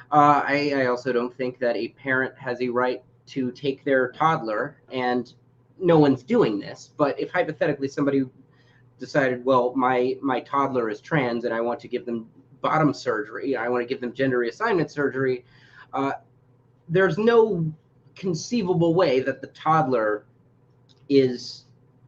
Speaker 2: I also don't think that a parent has a right to take their toddler, and no one's doing this, but if hypothetically somebody decided, well, my toddler is trans and I want to give them bottom surgery, I want to give them gender reassignment surgery, there's no conceivable way that the toddler is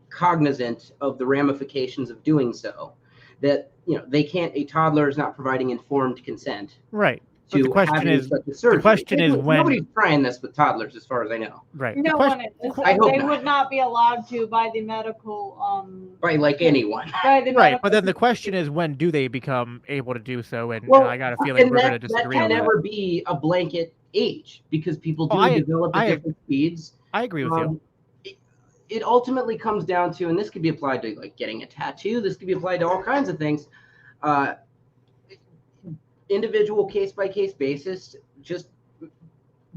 Speaker 2: cognizant of the ramifications of doing so. That a toddler is not providing informed consent.
Speaker 1: Right. But the question is when
Speaker 2: nobody's trying this with toddlers, as far as I know.
Speaker 1: Right.
Speaker 3: No one is. They would not be allowed to by the medical.
Speaker 2: By anyone.
Speaker 1: Right. But then the question is, when do they become able to do so? And I got a feeling we're going to disagree on that.
Speaker 2: That can never be a blanket age, because people do develop at different speeds.
Speaker 1: I agree with you.
Speaker 2: It ultimately comes down to, and this could be applied to getting a tattoo. This could be applied to all kinds of things. Individual case-by-case basis, just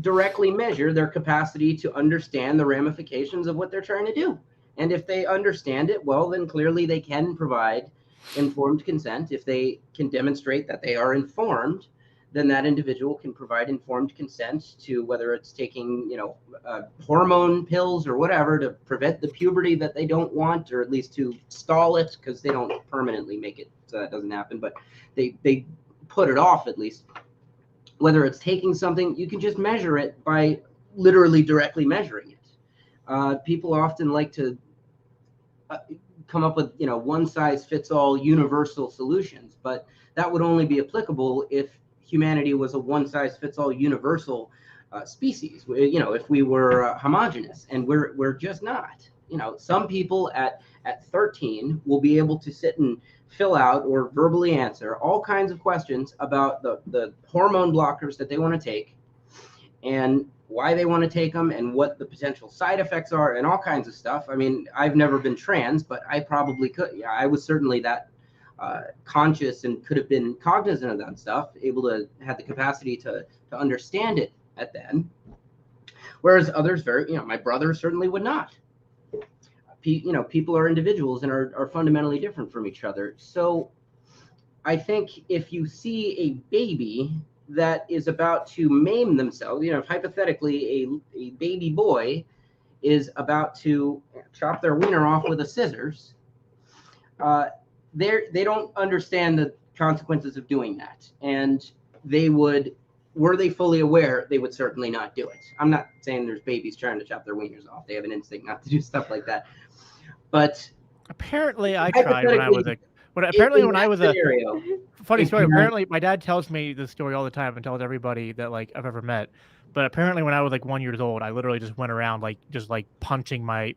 Speaker 2: directly measure their capacity to understand the ramifications of what they're trying to do. And if they understand it, well, then clearly they can provide informed consent. If they can demonstrate that they are informed, then that individual can provide informed consent to whether it's taking, hormone pills or whatever to prevent the puberty that they don't want, or at least to stall it, because they don't permanently make it so that doesn't happen, but they put it off at least. Whether it's taking something, you can just measure it by literally directly measuring it. People often like to come up with one size fits all universal solutions, but that would only be applicable if humanity was a one size fits all universal species. You know, if we were homogenous, and we're just not. You know, some people at 13 will be able to sit and fill out or verbally answer all kinds of questions about the hormone blockers that they want to take, and why they want to take them, and what the potential side effects are, and all kinds of stuff. I mean, I've never been trans, but I probably could. Yeah, I was certainly that conscious and could have been cognizant of that stuff, able to have the capacity to understand it at then. Whereas others, very, you know, my brother certainly would not. You know, people are individuals and are fundamentally different from each other. So I think if you see a baby that is about to maim themselves, you know, if hypothetically a baby boy is about to chop their wiener off with a scissors, they don't understand the consequences of doing that. And they would, were they fully aware, they would certainly not do it. I'm not saying there's babies trying to chop their wieners off. They have an instinct not to do stuff like that. But
Speaker 1: apparently I tried when I was a
Speaker 2: scenario,
Speaker 1: funny story. Apparently my dad tells me this story all the time and tells everybody that like I've ever met. But apparently when I was like 1 year old, I literally just went around like just like punching my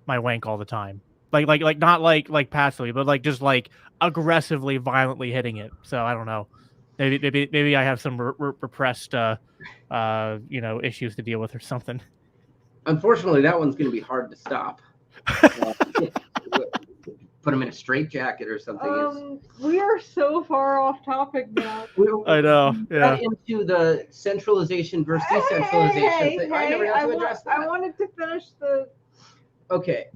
Speaker 1: wank all the time. Like not like passively, but like just like aggressively, violently hitting it. So I don't know. Maybe I have some repressed you know, issues to deal with or something.
Speaker 2: Unfortunately, that one's going to be hard to stop. Put them in a straitjacket or something.
Speaker 3: We are so far off topic now.
Speaker 1: I know. Yeah.
Speaker 2: Into the centralization versus decentralization thing. I never got to address that.
Speaker 3: I wanted to finish the.
Speaker 2: Okay.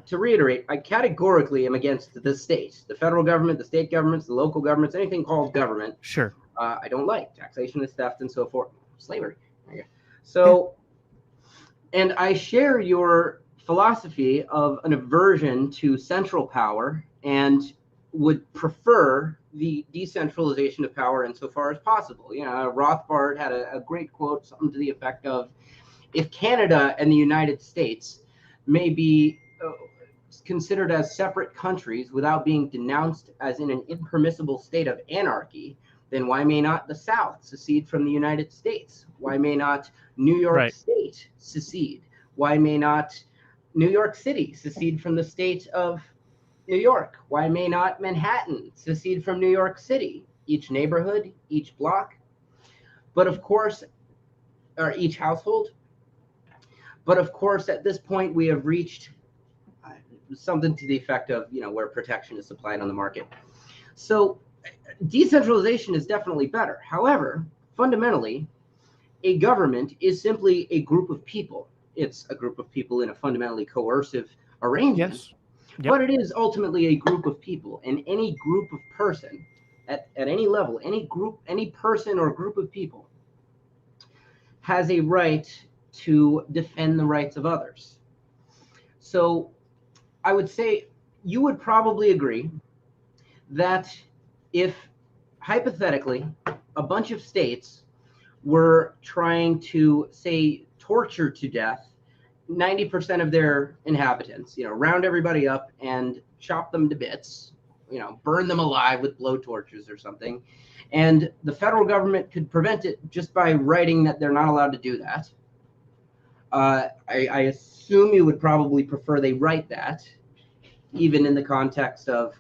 Speaker 2: To reiterate, I categorically am against the state, the federal government, the state governments, the local governments, anything called government.
Speaker 1: Sure.
Speaker 2: I don't like taxation is theft and so forth. Slavery. So, and I share your philosophy of an aversion to central power and would prefer the decentralization of power insofar as possible. You know, Rothbard had a great quote, something to the effect of, if Canada and the United States may be considered as separate countries without being denounced as in an impermissible state of anarchy, then why may not the South secede from the United States? Why may not New York State secede? Why may not New York City secede from the state of New York? Why may not Manhattan secede from New York City? Each neighborhood, each block, but of course, or each household. But of course, at this point, we have reached something to the effect of, you know, where protection is supplied on the market. So decentralization is definitely better. However, fundamentally, a government is simply a group of people. It's a group of people in a fundamentally coercive arrangement.
Speaker 1: Yes.
Speaker 2: Yep. But it is ultimately a group of people, and any group of person at any level, any group, any person or group of people has a right to defend the rights of others. So I would say you would probably agree that if hypothetically a bunch of states were trying to, say, torture to death 90% of their inhabitants, you know, round everybody up and chop them to bits, you know, burn them alive with blow torches or something, and the federal government could prevent it just by writing that they're not allowed to do that. I assume you would probably prefer they write that, even in the context of,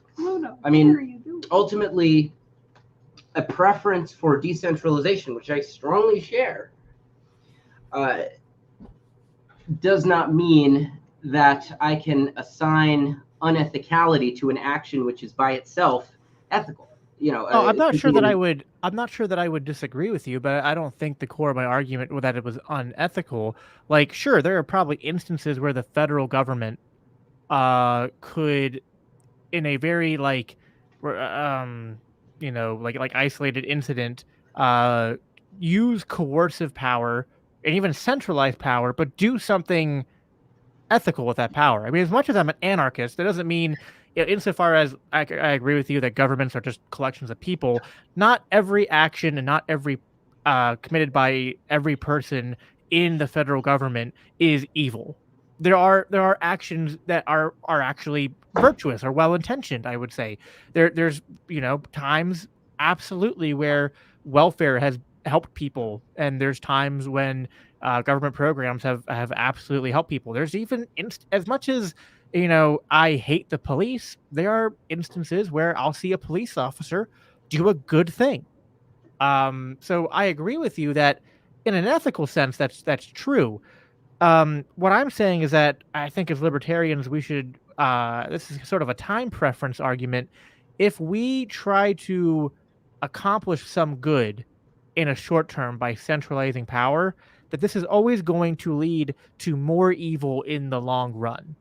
Speaker 2: I mean, ultimately, a preference for decentralization, which I strongly share, does not mean that I can assign unethicality to an action which is by itself ethical. You know,
Speaker 1: I'm not sure that I would disagree with you, but I don't think the core of my argument was that it was unethical. Like, sure, there are probably instances where the federal government could, in a very like you know, like isolated incident, use coercive power and even centralized power, but do something ethical with that power. I mean, as much as I'm an anarchist, that doesn't mean, insofar as I agree with you that governments are just collections of people, not every action and not every committed by every person in the federal government is evil. There are actions that are actually virtuous or well-intentioned, I would say. There's, you know, times absolutely where welfare helped people, and there's times when government programs have absolutely helped people. There's even as much as I hate the police, there are instances where I'll see a police officer do a good thing. So I agree with you that in an ethical sense, that's true. What I'm saying is that I think as libertarians, we should, this is sort of a time preference argument. If we try to accomplish some good in a short term by centralizing power, that this is always going to lead to more evil in the long run.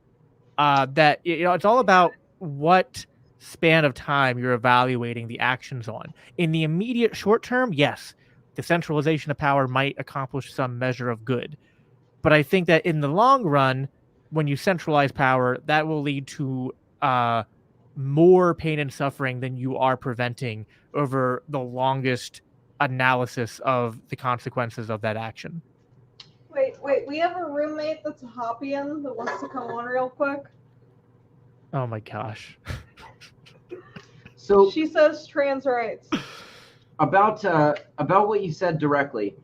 Speaker 1: That it's all about what span of time you're evaluating the actions on. In the immediate short term, yes, the centralization of power might accomplish some measure of good, but I think that in the long run, when you centralize power, that will lead to uh, more pain and suffering than you are preventing over the longest analysis of the consequences of that action.
Speaker 3: Wait, we have a roommate that's a Hoppian that wants to come on real quick.
Speaker 1: Oh my gosh.
Speaker 2: So
Speaker 3: she says trans rights.
Speaker 2: About what you said directly.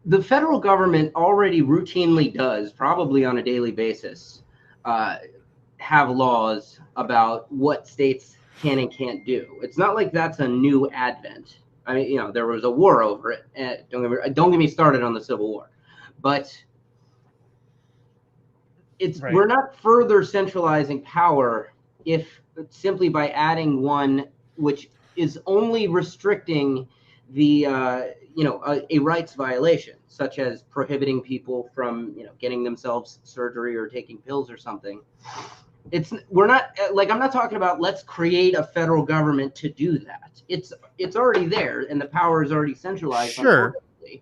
Speaker 2: The federal government already routinely does, probably on a daily basis, have laws about what states can and can't do. It's not like that's a new advent. I mean, there was a war over it. And don't get me started on the Civil War, but
Speaker 1: Right.
Speaker 2: We're not further centralizing power if simply by adding one, which is only restricting the a rights violation, such as prohibiting people from getting themselves surgery or taking pills or something. We're not like, I'm not talking about let's create a federal government to do that. It's already there and the power is already centralized.
Speaker 1: Sure,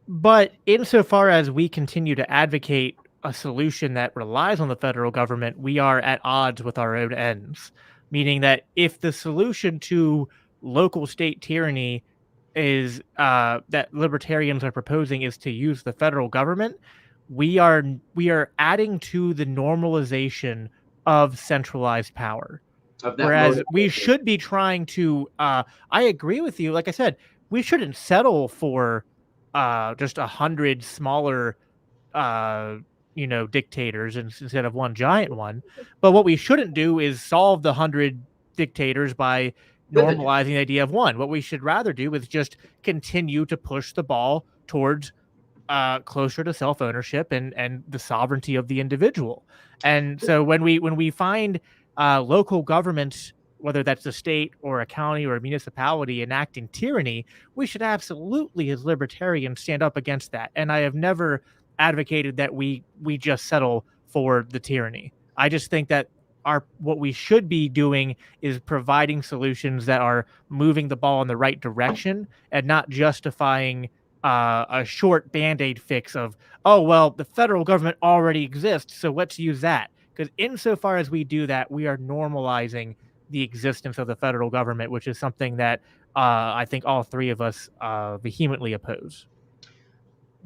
Speaker 1: but insofar as we continue to advocate a solution that relies on the federal government, we are at odds with our own ends. Meaning that if the solution to local state tyranny is that libertarians are proposing is to use the federal government, we are adding to the normalization of centralized power. Whereas we should be trying to, I agree with you. Like I said, we shouldn't settle for just 100 smaller dictators instead of one giant one. But what we shouldn't do is solve the 100 dictators by normalizing the idea of one. What we should rather do is just continue to push the ball towards closer to self-ownership and the sovereignty of the individual. And so when we find local governments, whether that's a state or a county or a municipality, enacting tyranny, we should absolutely, as libertarians, stand up against that. And I have never advocated that we just settle for the tyranny. I just think that what we should be doing is providing solutions that are moving the ball in the right direction and not justifying a short Band-Aid fix of, oh, well, the federal government already exists, so let's use that. Because insofar as we do that, we are normalizing the existence of the federal government, which is something that I think all three of us vehemently oppose.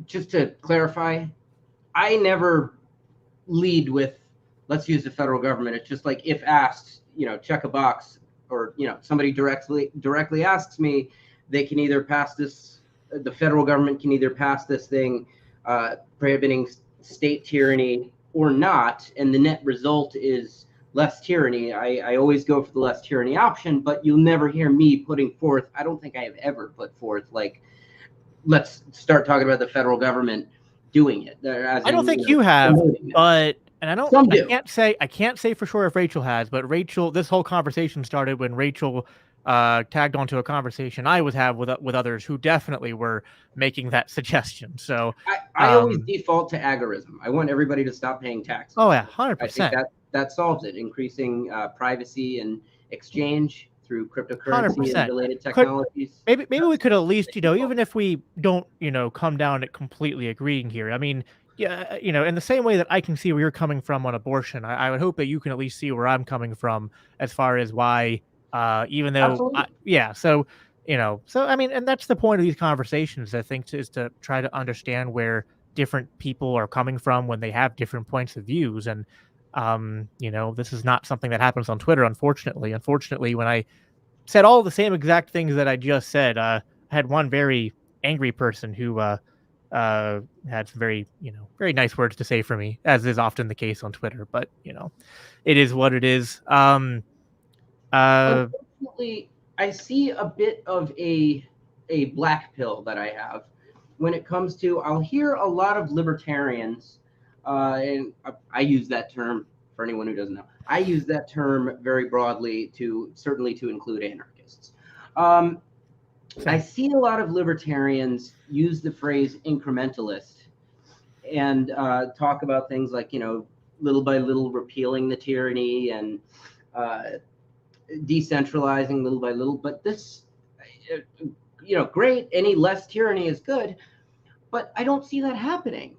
Speaker 2: Just to clarify, I never lead with, let's use the federal government. It's just like, if asked, check a box, or, somebody directly asks me, they can either pass this, the federal government can either pass this thing prohibiting state tyranny or not, and the net result is less tyranny. I always go for the less tyranny option, but you'll never hear me putting forth, I don't think I have ever put forth, like, let's start talking about the federal government doing it.
Speaker 1: I don't think you have, but and I can't say for sure if Rachel has, but Rachel, this whole conversation started when Rachel tagged onto a conversation I was having with others who definitely were making that suggestion. So
Speaker 2: I always default to agorism. I want everybody to stop paying taxes.
Speaker 1: Oh yeah, 100%.
Speaker 2: I think that solves it, increasing privacy and exchange through cryptocurrency 100%. And related technologies.
Speaker 1: Maybe we could at least, even if we don't, come down at completely agreeing here. I mean, yeah, in the same way that I can see where you're coming from on abortion, I would hope that you can at least see where I'm coming from as far as why, even though, so I mean, and that's the point of these conversations, I think, is to try to understand where different people are coming from when they have different points of views. And, this is not something that happens on Twitter, unfortunately. Unfortunately, when I said all the same exact things that I just said, had one very angry person who had some very, very nice words to say for me, as is often the case on Twitter. But it is what it is.
Speaker 2: Unfortunately, I see a bit of a black pill that I have when it comes to. I'll hear a lot of libertarians, and I use that term for anyone who doesn't know. I use that term very broadly to certainly to include anarchists. I see a lot of libertarians use the phrase incrementalist and talk about things like, little by little repealing the tyranny and decentralizing little by little. But this, great, any less tyranny is good. But I don't see that happening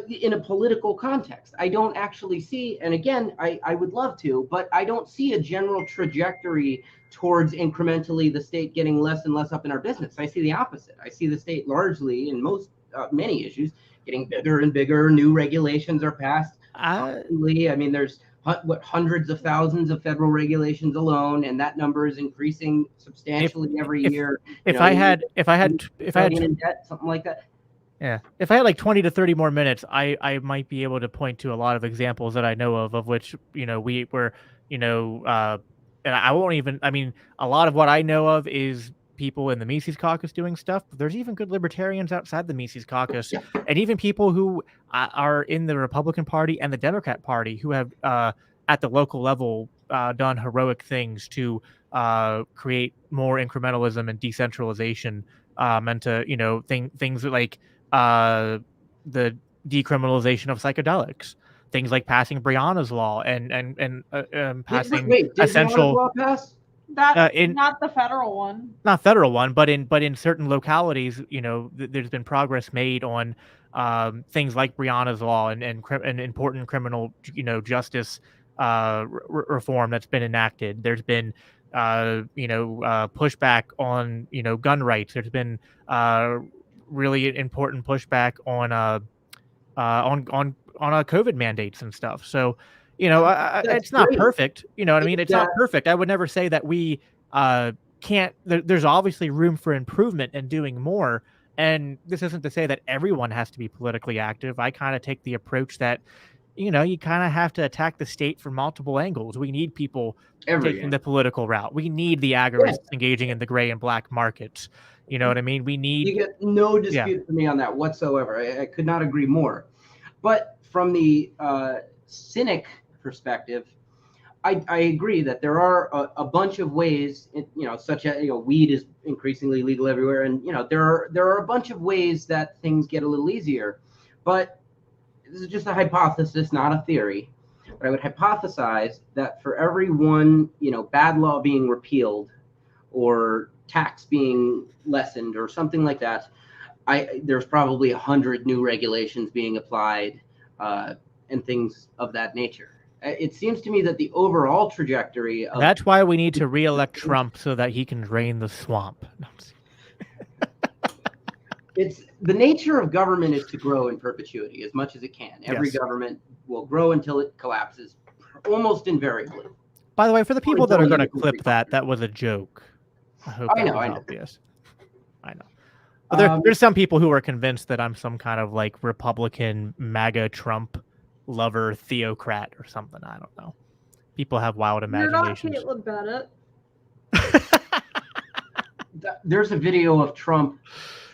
Speaker 2: in a political context. I don't actually see, and again, I would love to, but I don't see a general trajectory towards incrementally the state getting less and less up in our business. I see the opposite. I see the state largely in many issues getting bigger and bigger. New regulations are passed. I mean, there's hundreds of thousands of federal regulations alone, and that number is increasing substantially every year.
Speaker 1: If I had
Speaker 2: in debt, something like that.
Speaker 1: Yeah, if I had like 20 to 30 more minutes, I might be able to point to a lot of examples that I know of which, we were, and I won't even, I mean, a lot of what I know of is people in the Mises Caucus doing stuff, but there's even good libertarians outside the Mises Caucus, and even people who are in the Republican Party and the Democrat Party who have, at the local level, done heroic things to create more incrementalism and decentralization, and to, things like the decriminalization of psychedelics, things like passing Breonna's law and passing essential
Speaker 2: law pass?
Speaker 3: Not the federal one.
Speaker 1: Not federal one, but in certain localities, there's been progress made on things like Breonna's law and important criminal, justice reform that's been enacted. There's been pushback on gun rights. There's been really important pushback on COVID mandates and stuff. So, it's not perfect. You know what I mean? It's not perfect. I would never say that we can't. There's obviously room for improvement and doing more. And this isn't to say that everyone has to be politically active. I kind of take the approach that, you kind of have to attack the state from multiple angles. We need people taking the political route. We need the agorists engaging in the gray and black markets. You know what I mean? We need.
Speaker 2: You get no dispute for me on that whatsoever. I could not agree more. But from the cynic perspective, I agree that there are a bunch of ways, such as weed is increasingly legal everywhere, and there are a bunch of ways that things get a little easier. But this is just a hypothesis, not a theory. But I would hypothesize that for every one, bad law being repealed or tax being lessened or something like that, there's probably 100 new regulations being applied and things of that nature. It seems to me that the overall trajectory of
Speaker 1: that's why we need to re-elect Trump so that he can drain the swamp.
Speaker 2: It's the nature of government is to grow in perpetuity as much as it can. Every government will grow until it collapses, almost invariably.
Speaker 1: By the way, for the people that are going to clip that was a joke. I hope that was obvious. I know. But there's some people who are convinced that I'm some kind of like Republican MAGA Trump lover theocrat or something. I don't know. People have wild imaginations.
Speaker 3: You're not Caitlin Bennett.
Speaker 2: There's a video of Trump.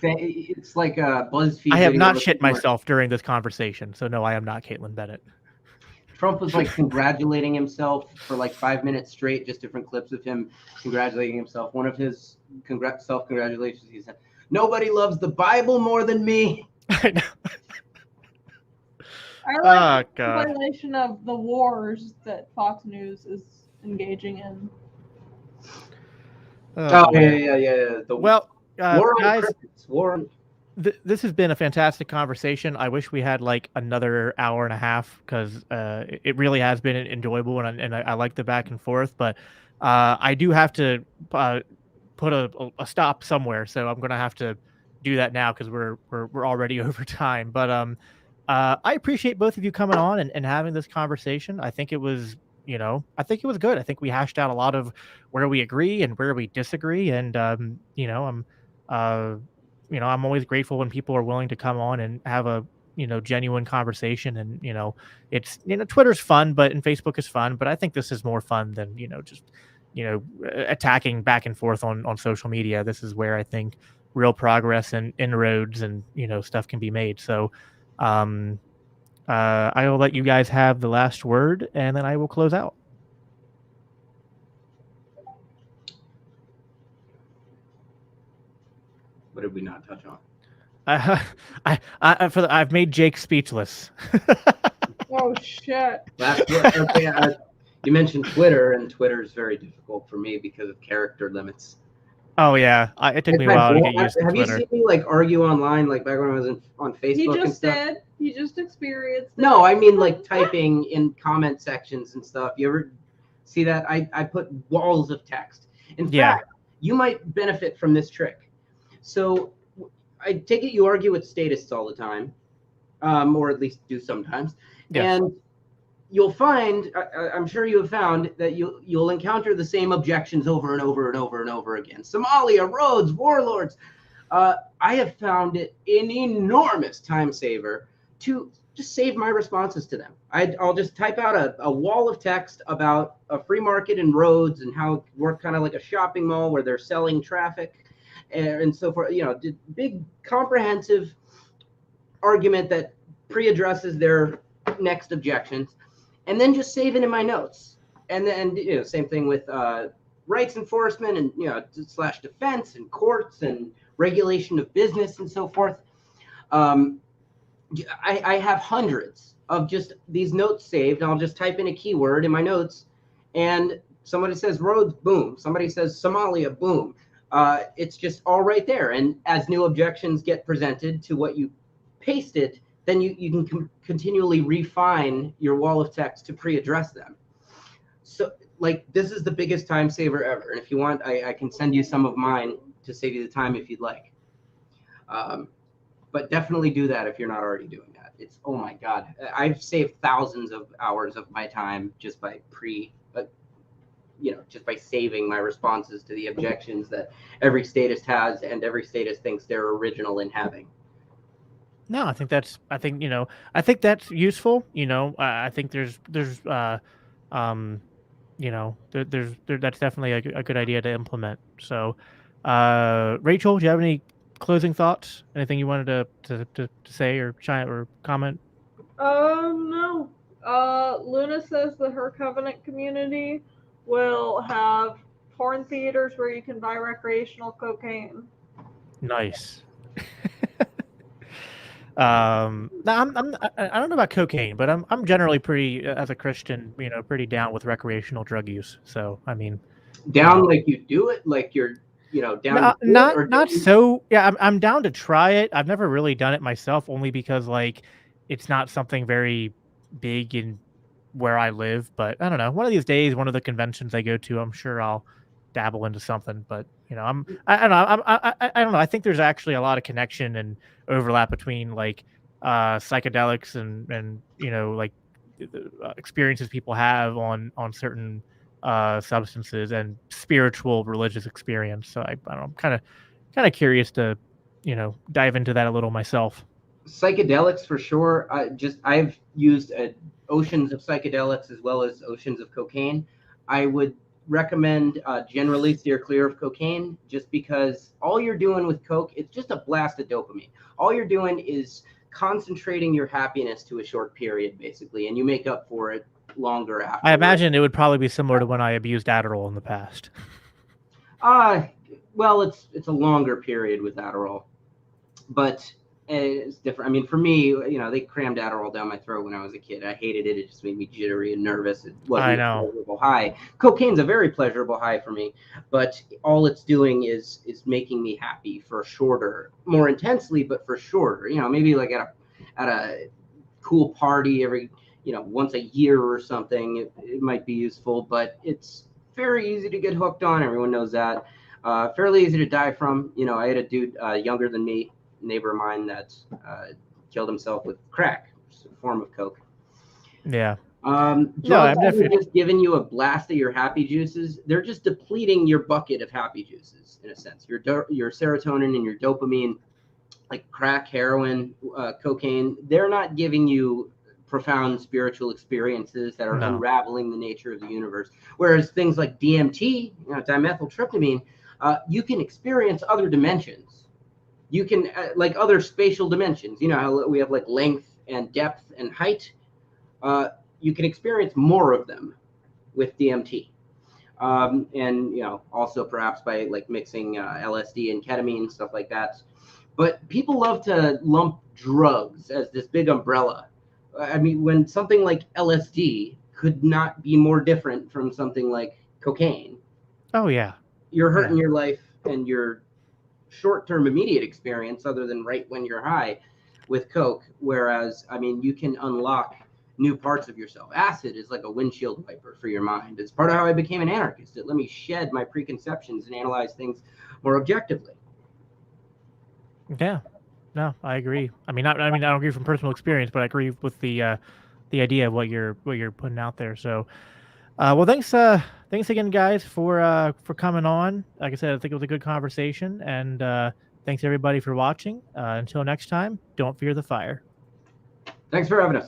Speaker 2: It's like a BuzzFeed.
Speaker 1: I have not shit myself during this conversation, so no, I am not Caitlin Bennett.
Speaker 2: Trump was like congratulating himself for like 5 minutes straight, just different clips of him congratulating himself. One of his self-congratulations, he said, "Nobody loves the Bible more than me."
Speaker 1: I know.
Speaker 3: I like the violation of the wars that Fox News is engaging in.
Speaker 2: Yeah.
Speaker 1: Well,
Speaker 2: war
Speaker 1: guys,
Speaker 2: war.
Speaker 1: This has been a fantastic conversation. I wish we had like another hour and a half because it really has been enjoyable and I like the back and forth. But I do have to put a stop somewhere, so I'm gonna have to do that now because we're already over time. But I appreciate both of you coming on and having this conversation. I think it was good. I think we hashed out a lot of where we agree and where we disagree, and I'm I'm always grateful when people are willing to come on and have a genuine conversation. And it's Twitter's fun, but and Facebook is fun, but I think this is more fun than just attacking back and forth on social media. This is where I think real progress and inroads and stuff can be made. So I will let you guys have the last word, and then I will close out.
Speaker 2: What did we not touch on?
Speaker 1: I've made Jake speechless.
Speaker 3: Oh shit!
Speaker 2: Okay, you mentioned Twitter, and Twitter is very difficult for me because of character limits.
Speaker 1: Oh yeah, it took me a while to get used to
Speaker 2: Have
Speaker 1: Twitter.
Speaker 2: You seen me like argue online, like back when I was on Facebook?
Speaker 3: He
Speaker 2: and
Speaker 3: just
Speaker 2: stuff?
Speaker 3: did. He just experienced it.
Speaker 2: No, I mean like typing in comment sections and stuff. You ever see that? I put walls of text. In fact, you might benefit from this trick. So I take it you argue with statists all the time, or at least do sometimes.
Speaker 1: Yes.
Speaker 2: And you'll find, I'm sure you have found, that you'll encounter the same objections over and over and over and over again. Somalia, roads, warlords. I have found it an enormous time saver to just save my responses to them. I'll just type out a wall of text about a free market and roads and how it work kind of like a shopping mall where they're selling traffic and so forth. Big comprehensive argument that pre-addresses their next objections, and then just save it in my notes. And then same thing with rights enforcement and / defense and courts and regulation of business and so forth. I have hundreds of just these notes saved. I'll just type in a keyword in my notes, and somebody says roads, boom. Somebody says Somalia, boom. It's just all right there. And as new objections get presented to what you pasted, then you can continually refine your wall of text to pre-address them. So like this is the biggest time saver ever. And if you want, I can send you some of mine to save you the time if you'd like. But definitely do that if you're not already doing that. It's, oh my God, I've saved thousands of hours of my time just by just by saving my responses to the objections that every statist has and every statist thinks they're original in having.
Speaker 1: No, I think that's useful. I think there's that's definitely a good idea to implement. So, Rachel, do you have any closing thoughts? Anything you wanted to say or chime or comment?
Speaker 3: No. Luna says that her Covenant community will have porn theaters where you can buy recreational cocaine.
Speaker 1: Nice. I don't know about cocaine, but I'm generally pretty, as a Christian, pretty down with recreational drug use. So, I mean,
Speaker 2: down like you do it, like you're, down.
Speaker 1: Not so. Yeah, I'm down to try it. I've never really done it myself, only because like it's not something very big in where I live. But I don't know. One of these days, one of the conventions I go to, I'm sure I'll dabble into something. But I don't know. I don't know. I think there's actually a lot of connection and overlap between like psychedelics and like experiences people have on certain substances and spiritual religious experience. So I don't know, I'm kind of curious to dive into that a little myself.
Speaker 2: Psychedelics for sure. I've used oceans of psychedelics as well as oceans of cocaine. I would recommend generally steer clear of cocaine, just because all you're doing with coke, it's just a blast of dopamine. All you're doing is concentrating your happiness to a short period, basically, and you make up for it longer after.
Speaker 1: I imagine it would probably be similar to when I abused Adderall in the past.
Speaker 2: Well, it's a longer period with Adderall, but it's different. I mean, for me, they crammed Adderall down my throat when I was a kid. I hated it. It just made me jittery and nervous. It wasn't a pleasurable high. Cocaine's a very pleasurable high for me, but all it's doing is making me happy for shorter, more intensely, but for shorter. Maybe like at a cool party every once a year or something, it might be useful, but it's very easy to get hooked on. Everyone knows that. Fairly easy to die from. I had a dude younger than me, neighbor of mine, that killed himself with crack, which is a form of coke.
Speaker 1: Yeah. No,
Speaker 2: Drugs
Speaker 1: I'm
Speaker 2: aren't
Speaker 1: definitely.
Speaker 2: just giving you a blast of your happy juices. They're just depleting your bucket of happy juices in a sense. Your serotonin and your dopamine, like crack, heroin, cocaine, they're not giving you profound spiritual experiences that are
Speaker 1: No.
Speaker 2: unraveling the nature of the universe. Whereas things like DMT, dimethyltryptamine, you can experience other dimensions. You can like other spatial dimensions. You know how we have like length and depth and height. You can experience more of them with DMT. And also perhaps by like mixing LSD and ketamine, stuff like that. But people love to lump drugs as this big umbrella. I mean, when something like LSD could not be more different from something like cocaine.
Speaker 1: Oh yeah.
Speaker 2: You're hurting your life and your short-term immediate experience, other than right when you're high, with coke. Whereas, I mean, you can unlock new parts of yourself. Acid is like a windshield wiper for your mind. It's part of how I became an anarchist. It let me shed my preconceptions and analyze things more objectively.
Speaker 1: Yeah. No, I agree. I mean, I don't agree from personal experience, but I agree with the idea of what you're putting out there. So, well, thanks again, guys, for coming on. Like I said, I think it was a good conversation, and thanks everybody for watching. Until next time, don't fear the fire.
Speaker 2: Thanks for having us.